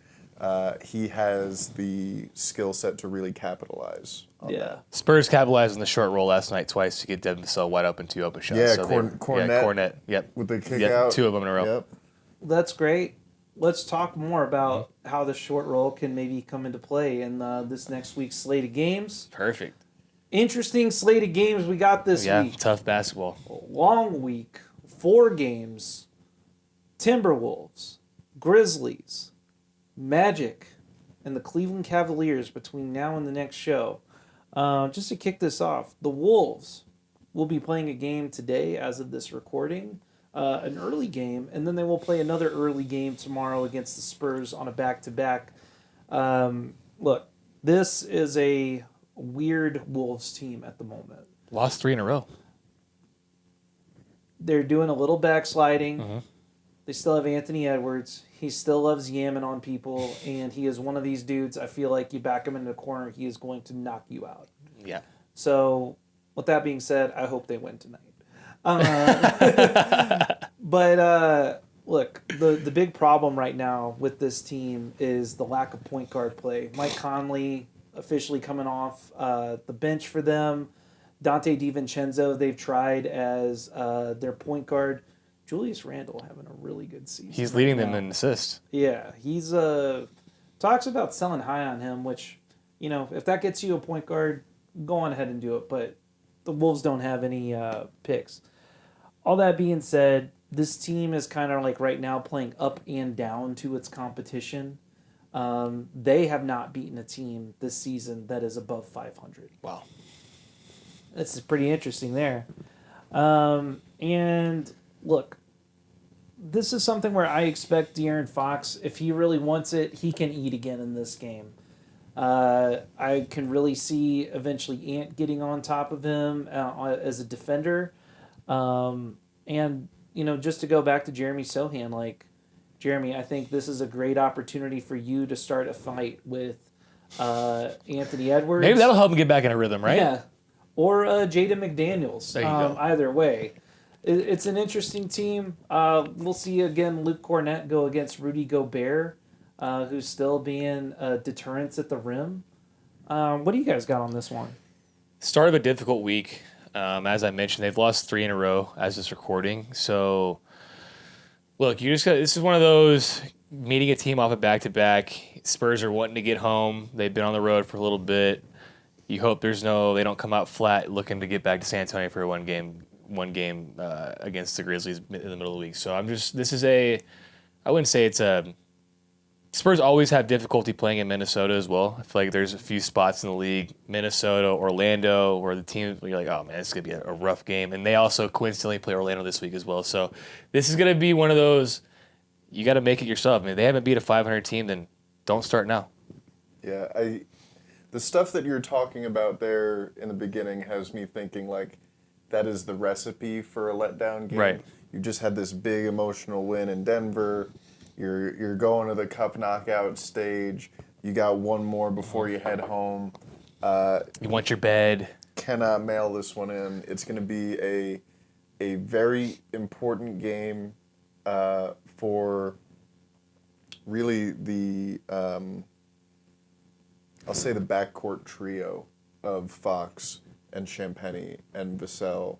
He has the skill set to really capitalize on that. Spurs capitalized on the short roll last night twice to get Devin Vassell wide open 2 open shots. Yeah, so Cornet. Yep. With the kick out. 2 of them in a row. Yep. That's great. Let's talk more about how the short roll can maybe come into play in this next week's slate of games. Perfect. Interesting slate of games we got this week. Yeah, tough basketball. Long week. 4 games. Timberwolves, Grizzlies, Magic, and the Cleveland Cavaliers between now and the next show. Just to kick this off, the Wolves will be playing a game today as of this recording, an early game, and then they will play another early game tomorrow against the Spurs on a back-to-back. Look, this is a weird Wolves team at the moment. Lost 3 in a row. They're doing a little backsliding. Mm-hmm. They still have Anthony Edwards. He still loves yamming on people, and he is one of these dudes, I feel like you back him into the corner, he is going to knock you out. Yeah. So, with that being said, I hope they win tonight. But, look, the big problem right now with this team is the lack of point guard play. Mike Conley officially coming off the bench for them. Dante DiVincenzo, they've tried as their point guard. Julius Randle having a really good season. He's leading them in assists. Yeah, he's talks about selling high on him, which, if that gets you a point guard, go on ahead and do it. But the Wolves don't have any picks. All that being said, this team is kind of like right now playing up and down to its competition. They have not beaten a team this season that is above 500. Wow. This is pretty interesting there. And look, this is something where I expect De'Aaron Fox, if he really wants it, he can eat again in this game. I can really see eventually Ant getting on top of him as a defender. And, just to go back to Jeremy Sochan, Jeremy, I think this is a great opportunity for you to start a fight with Anthony Edwards. Maybe that'll help him get back in a rhythm, right? Yeah. Or Jaden McDaniels. There you go. Either way. It's an interesting team. We'll see again Luke Cornett go against Rudy Gobert, who's still being deterrents at the rim. What do you guys got on this one? Start of a difficult week. As I mentioned, they've lost 3 in a row as this recording. So, look, you just got this is one of those meeting a team off a back-to-back. Spurs are wanting to get home. They've been on the road for a little bit. You hope they don't come out flat looking to get back to San Antonio for one game against the Grizzlies in the middle of the week. So I wouldn't say it's a. Spurs always have difficulty playing in Minnesota as well. I feel like there's a few spots in the league, Minnesota, Orlando, where the team you're like, oh man, this is gonna be a rough game. And they also coincidentally play Orlando this week as well. So this is gonna be one of those. You got to make it yourself. I mean, if they haven't beat a 500 team, then don't start now. Yeah, the stuff that you're talking about there in the beginning has me thinking like that is the recipe for a letdown game. Right. You just had this big emotional win in Denver. You're going to the cup knockout stage. You got one more before you head home. You want your bed. Cannot mail this one in. It's going to be a very important game for really the I'll say the backcourt trio of Fox and Champagnie and Vassell,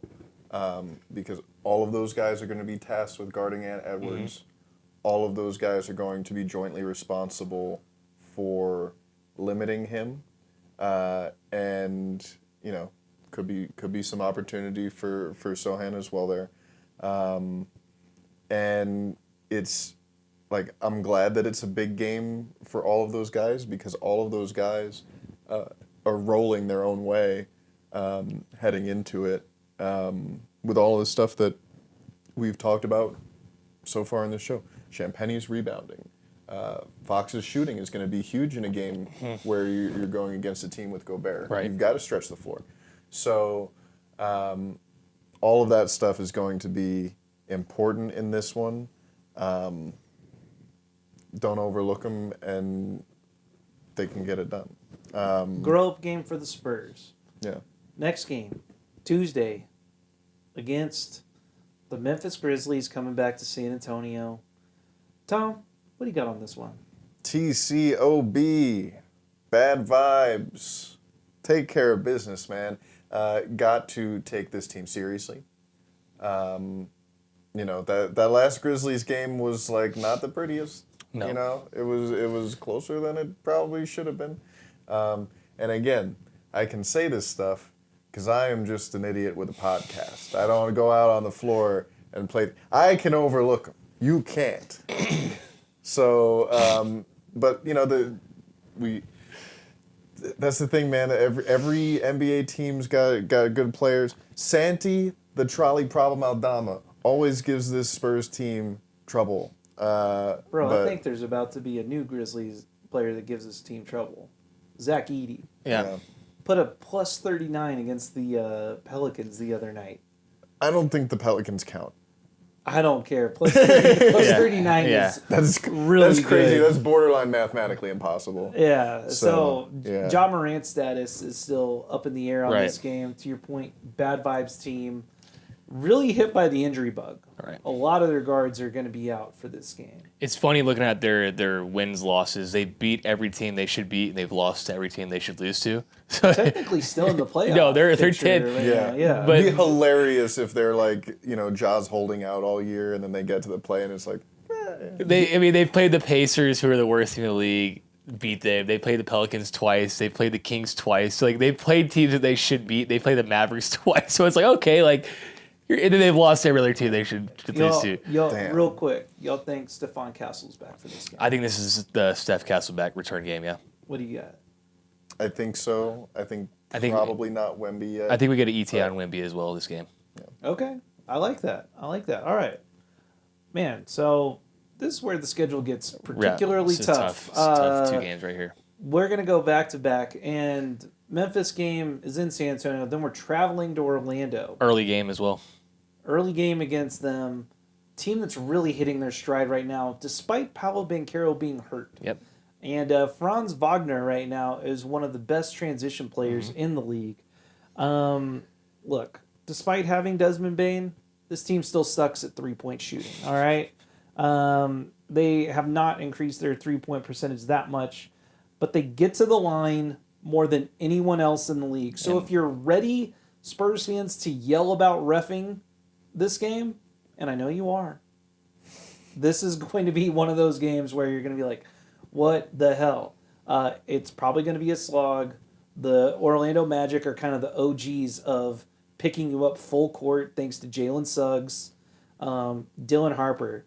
because all of those guys are going to be tasked with guarding Ant Edwards. Mm-hmm. All of those guys are going to be jointly responsible for limiting him, and could be some opportunity for Sochan as well there, and it's like I'm glad that it's a big game for all of those guys because all of those guys are rolling their own way heading into it with all the stuff that we've talked about so far in this show. Champagnie's rebounding. Fox's shooting is going to be huge in a game where you're going against a team with Gobert. Right. You've got to stretch the floor. So all of that stuff is going to be important in this one. Don't overlook them, and they can get it done. Grow up game for the Spurs. Yeah. Next game, Tuesday, against the Memphis Grizzlies coming back to San Antonio. Tom, what do you got on this one? TCOB. Bad vibes. Take care of business, man. Got to take this team seriously. That last Grizzlies game was like not the prettiest. No. It was closer than it probably should have been. And again, I can say this stuff because I am just an idiot with a podcast. I don't go out on the floor and play. I can overlook them. You can't. So, but that's the thing, man. Every NBA team's got good players. Santi, the trolley problem Aldama, always gives this Spurs team trouble. I think there's about to be a new Grizzlies player that gives this team trouble. Zach Edey. Yeah. Put a plus 39 against the Pelicans the other night. I don't think the Pelicans count. I don't care. Plus 39 is that's really crazy. good. That's borderline mathematically impossible. Yeah. So yeah. Ja Morant's status is still up in the air on Right. this game. To your point, bad vibes team. Really hit by the injury bug. Right. A lot of their guards are going to be out for this game. It's funny looking at their wins, losses. They beat every team they should beat, and they've lost to every team they should lose to. So Technically still in the playoff. No, they're picture 10. right Yeah. now. Yeah. But- It'd be hilarious if they're like, Ja's holding out all year and then they get to the play and it's like, they've played the Pacers, who are the worst team in the league, beat them. They played the Pelicans twice. They played the Kings twice. So they played teams that they should beat. They played the Mavericks twice. So it's like, okay, and then they've lost every other team they should lose to. Y'all, Damn. real quick, y'all think Stephon Castle's back for this game? I think this is the Steph Castleback return game. Yeah, What do you got? I think so. I think probably not Wemby yet. I think we get an ETA on Wemby as well this game. Okay, I like that. All right, man. So this is where the schedule gets particularly This is tough. It's tough 2 games right here. We're gonna go back to back, and Memphis game is in San Antonio. Then we're traveling to Orlando. Early game as well. Early game against them. Team that's really hitting their stride right now, despite Paolo Banchero being hurt. Yep. And Franz Wagner right now is one of the best transition players in the league. Look, despite having Desmond Bane, this team still sucks at three-point shooting, all right? They have not increased their three-point percentage that much, but they get to the line more than anyone else in the league. So if you're ready Spurs fans to yell about reffing this game, and I know you are. This is going to be one of those games where you're going to be like, what the hell? It's probably going to be a slog. The Orlando Magic are kind of the OGs of picking you up full court thanks to Jalen Suggs. Dylan Harper,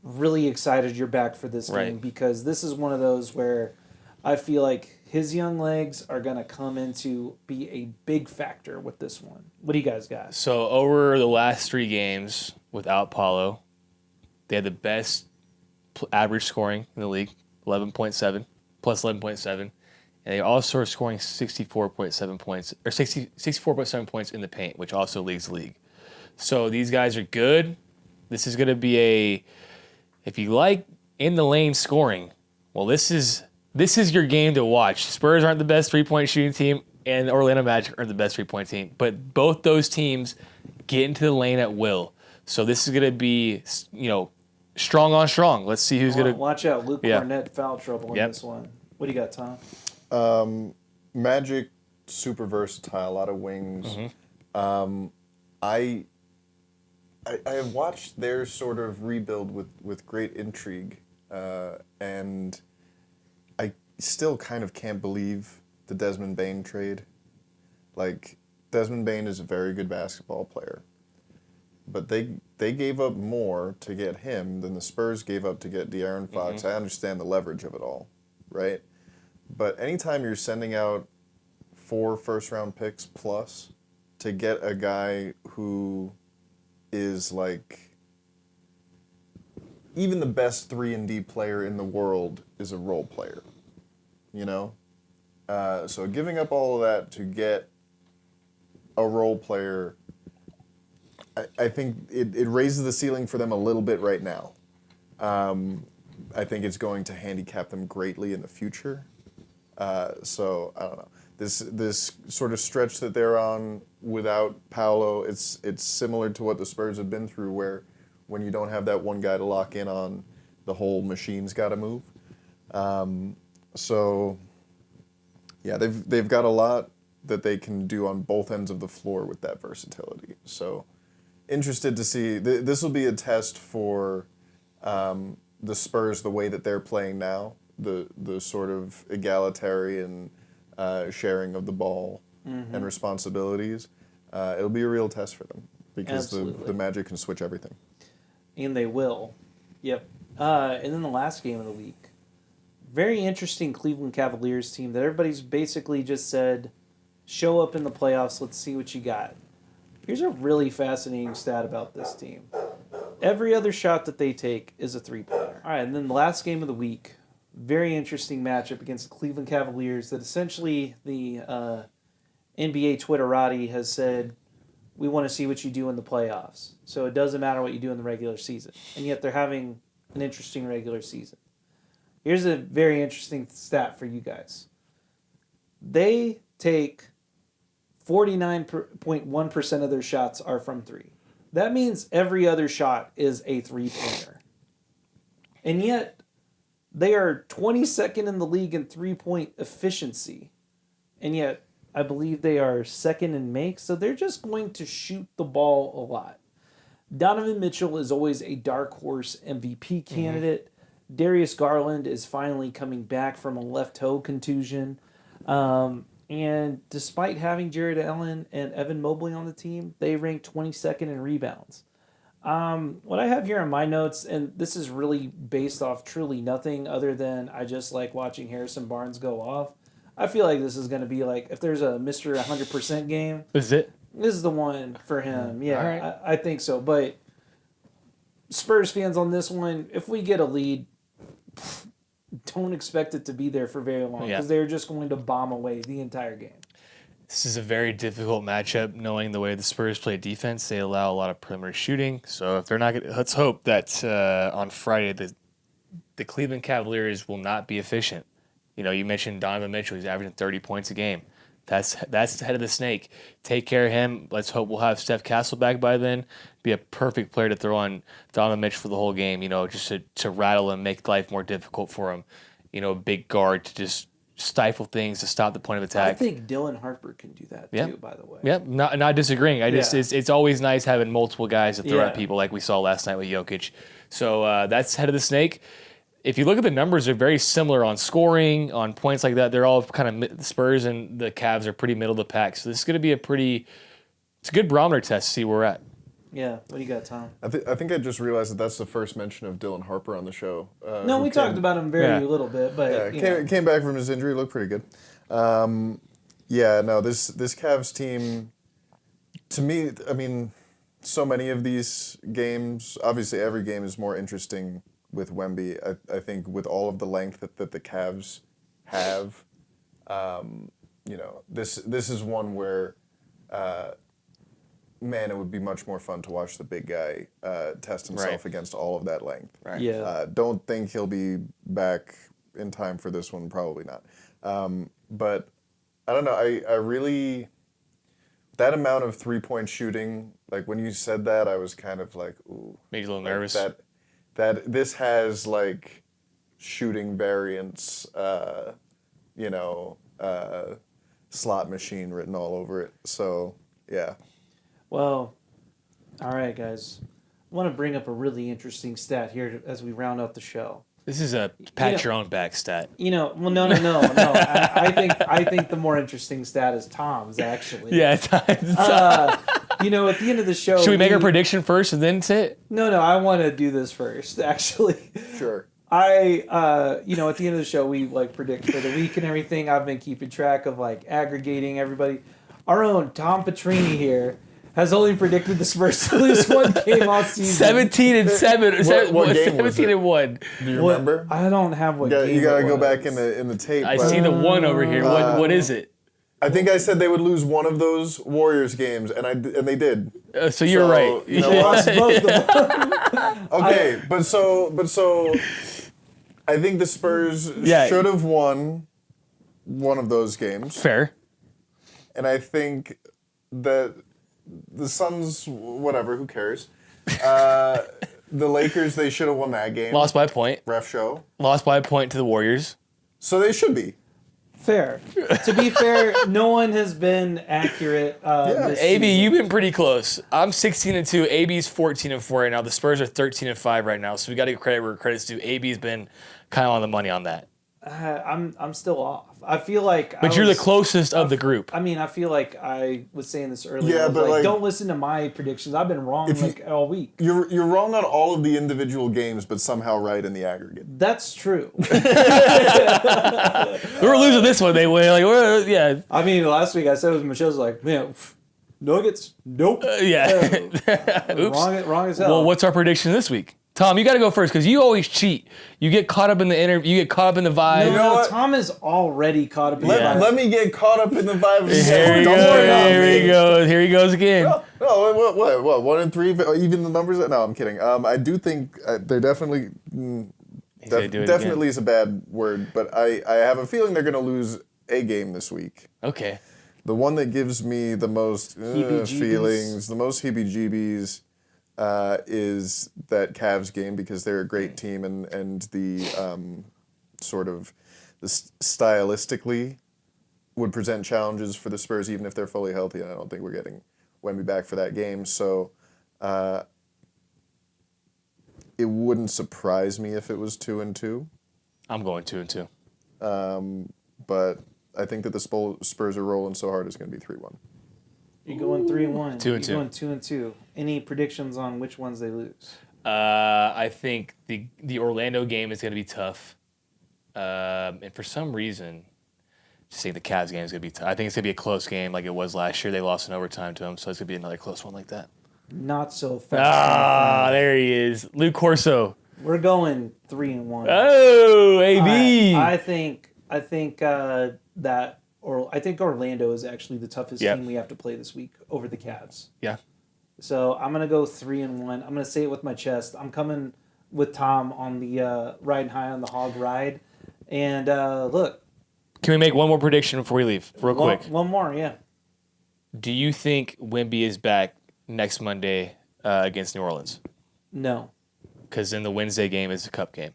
really excited you're back for this game because this is one of those where I feel like his young legs are going to come into be a big factor with this one. What do you guys got? So over the last 3 games without Paulo, they had the best average scoring in the league, 11.7, plus 11.7. And they also are scoring 64.7 points, or 64.7 points in the paint, which also leads the league. So these guys are good. This is going to be if you like in the lane scoring, well, this is your game to watch. Spurs aren't the best 3-point shooting team, and the Orlando Magic aren't the best 3-point team. But both those teams get into the lane at will. So this is going to be, strong on strong. Let's see who's going to watch out. Luke Cornett foul trouble in this one. What do you got, Tom? Magic, super versatile, a lot of wings. Mm-hmm. I have watched their sort of rebuild with great intrigue, and I still kind of can't believe the Desmond Bane trade. Like, Desmond Bane is a very good basketball player, but they gave up more to get him than the Spurs gave up to get De'Aaron Fox. Mm-hmm. I understand the leverage of it all, right? But anytime you're sending out 4 first-round picks plus to get a guy who is like even the best 3-and-D player in the world is a role player, so giving up all of that to get a role player, I think it raises the ceiling for them a little bit right now. I think it's going to handicap them greatly in the future. So I don't know. This sort of stretch that they're on without Paolo, it's similar to what the Spurs have been through, where when you don't have that one guy to lock in on, the whole machine's got to move. So yeah, they've got a lot that they can do on both ends of the floor with that versatility. So interested to see. This will be a test for the Spurs the way that they're playing now, the sort of egalitarian sharing of the ball and responsibilities. It'll be a real test for them because the Magic can switch everything. And they will. Yep. And then the last game of the week. Very interesting Cleveland Cavaliers team that everybody's basically just said, show up in the playoffs, let's see what you got. Here's a really fascinating stat about this team. Every other shot that they take is a 3-pointer. All right, and then the last game of the week. Very interesting matchup against the Cleveland Cavaliers that essentially the NBA Twitterati has said, we want to see what you do in the playoffs. So it doesn't matter what you do in the regular season. And yet they're having an interesting regular season. Here's a very interesting stat for you guys. They take 49.1% of their shots are from 3. That means every other shot is a 3-pointer. And yet they are 22nd in the league in 3-point efficiency. And yet I believe they are second in makes, so they're just going to shoot the ball a lot. Donovan Mitchell is always a dark horse MVP candidate. Darius Garland is finally coming back from a left toe contusion. And despite having Jared Allen and Evan Mobley on the team, they rank 22nd in rebounds. What I have here in my notes, and this is really based off truly nothing other than I just like watching Harrison Barnes go off. I feel like this is going to be like, if there's a Mr. 100% game. Is it? This is the one for him. Yeah, All right. I think so. But Spurs fans on this one, if we get a lead, don't expect it to be there for very long because they're just going to bomb away the entire game. This is a very difficult matchup, knowing the way the Spurs play defense. They allow a lot of perimeter shooting. So if they're not going to, let's hope that on Friday the Cleveland Cavaliers will not be efficient. You mentioned Donovan Mitchell. He's averaging 30 points a game. That's the head of the snake. Take care of him. Let's hope we'll have Steph Castle back by then. Be a perfect player to throw on Donovan Mitchell for the whole game, just to rattle him, make life more difficult for him. A big guard to just stifle things to stop the point of I attack. think Dylan Harper can do that Yeah. too. By the way. Yep, not disagreeing. It's always nice having multiple guys to throw Yeah. at people like we saw last night with Jokic. So that's head of the snake. If you look at the numbers, they're very similar on scoring, on points like that. They're all kind of the Spurs and the Cavs are pretty middle of the pack. So this is going to be it's a good barometer test to see where we're at. Yeah. What do you got, Tom? I think I just realized that that's the first mention of Dylan Harper on the show. No, who we talked about him very Yeah. little bit, but Yeah, you know. came back from his injury, looked pretty good. This Cavs team, to me, I mean, so many of these games, obviously every game is more interesting with Wemby. I think with all of the length that the Cavs have, this is one where, man, it would be much more fun to watch the big guy test himself Right. against all of that length. Right. Yeah. Don't think he'll be back in time for this one. Probably not. But I don't know. I really, that amount of 3-point shooting, like when you said that, I was kind of like, ooh. Made you a little like nervous. That this has like shooting variance, slot machine written all over it. So yeah. Well, all right, guys. I want to bring up a really interesting stat here as we round out the show. This is a pat your own back stat. No. I think the more interesting stat is Tom's actually. Yeah. At the end of the show, Should we make our prediction first and then say it? No, I want to do this first. Actually, Sure. at the end of the show, we predict for the week and everything. I've been keeping track of aggregating everybody. Our own Tom Petrini here has only predicted the Spurs to lose one game all season. 17-7. What game was 17-1. Do you remember? I don't have what game You gotta it go was. back in the tape. I but see the one over here. What is it? I think I said they would lose one of those Warriors games, and they did. So you're So, right. you know They what? lost both of them. Okay, but so I think the Spurs Yeah. should have won one of those games, Fair. and I think that the Suns, whatever, who cares? The Lakers, they should have won that game. Lost by a point. Ref show. Lost by a point to the Warriors. So they should be. Fair. To be fair, no one has been accurate. This AB, season. you've been pretty close. I'm 16-2. AB's 14-4 right now. The Spurs are 13-5 right now. So we got to give credit where credit's due. AB's been kind of on the money on that. I'm still off. I feel like. But you're the closest of the group. I mean, I feel like I was saying this earlier. Yeah, I was but don't listen to my predictions. I've been wrong all week. You're wrong on all of the individual games, but somehow right in the aggregate. That's true. We're losing this one. They win. Yeah. I mean, last week I said it was Michelle's man, Nuggets, nope. Yeah. Oops. Wrong as hell. Well, what's our prediction this week? Tom, you got to go first because you always cheat. You get caught up in the interview. You get caught up in the vibe. You know what? Tom is already caught up in Yeah. the Let me get caught up in the vibe. Of Here he Don't goes. worry about Here me. he goes. Here he goes again. No, what? 1 and 3, even the numbers? No, I'm kidding. I do think they're definitely, gonna do it definitely is a bad word, but I have a feeling they're going to lose a game this week. Okay. The one that gives me the most Heebie-jeebies. feelings, the most heebie-jeebies, is that Cavs game because they're a great team and the sort of stylistically would present challenges for the Spurs even if they're fully healthy. And I don't think we're getting Wemby back for that game. So it wouldn't surprise me if it was 2-2. I'm going 2-2. But I think that the Spurs are rolling so hard it's going to be 3-1. You're going 3-1. 2-2. You're going 2-2. Any predictions on which ones they lose? I think the Orlando game is going to be tough. And for some reason, just think the Cavs game is going to be tough. I think it's going to be a close game like it was last year. They lost in overtime to them, so it's going to be another close one like that. Not so fast. There he is. Luke Corso. We're going 3-1. Oh, AB. I think Orlando is actually the toughest Yep. team we have to play this week over the Cavs. Yeah. So I'm gonna go 3-1. I'm gonna say it with my chest. I'm coming with Tom on the riding high on the hog ride. And look, Can we make one more prediction before we leave, real quick? one more, yeah. Do you think Wemby is back next Monday against New Orleans? No. Because then the Wednesday game is a cup game.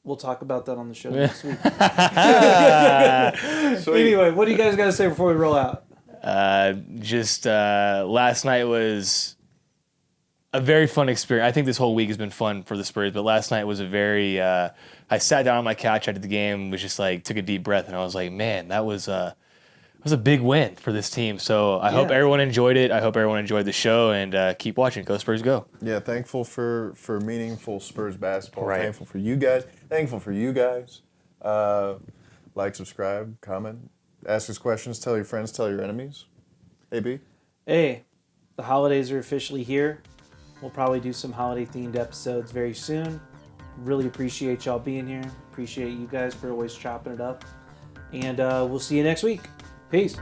Well, We'll talk about that on the show next week. So Anyway, what do you guys got to say before we roll out? Last night was a very fun experience. I think this whole week has been fun for the Spurs, but last night was a very. I sat down on my couch after the game, was just like took a deep breath, and I was like, man, that was a big win for this team. So I hope everyone enjoyed it. I hope everyone enjoyed the show, and keep watching. Go Spurs, go! Yeah, thankful for meaningful Spurs basketball. Right. Thankful for you guys. Thankful for you guys. Like, subscribe, comment, ask us questions, tell your friends, tell your enemies. AB? Hey, the holidays are officially here. We'll probably do some holiday-themed episodes very soon. Really appreciate y'all being here. Appreciate you guys for always chopping it up. And we'll see you next week. Peace.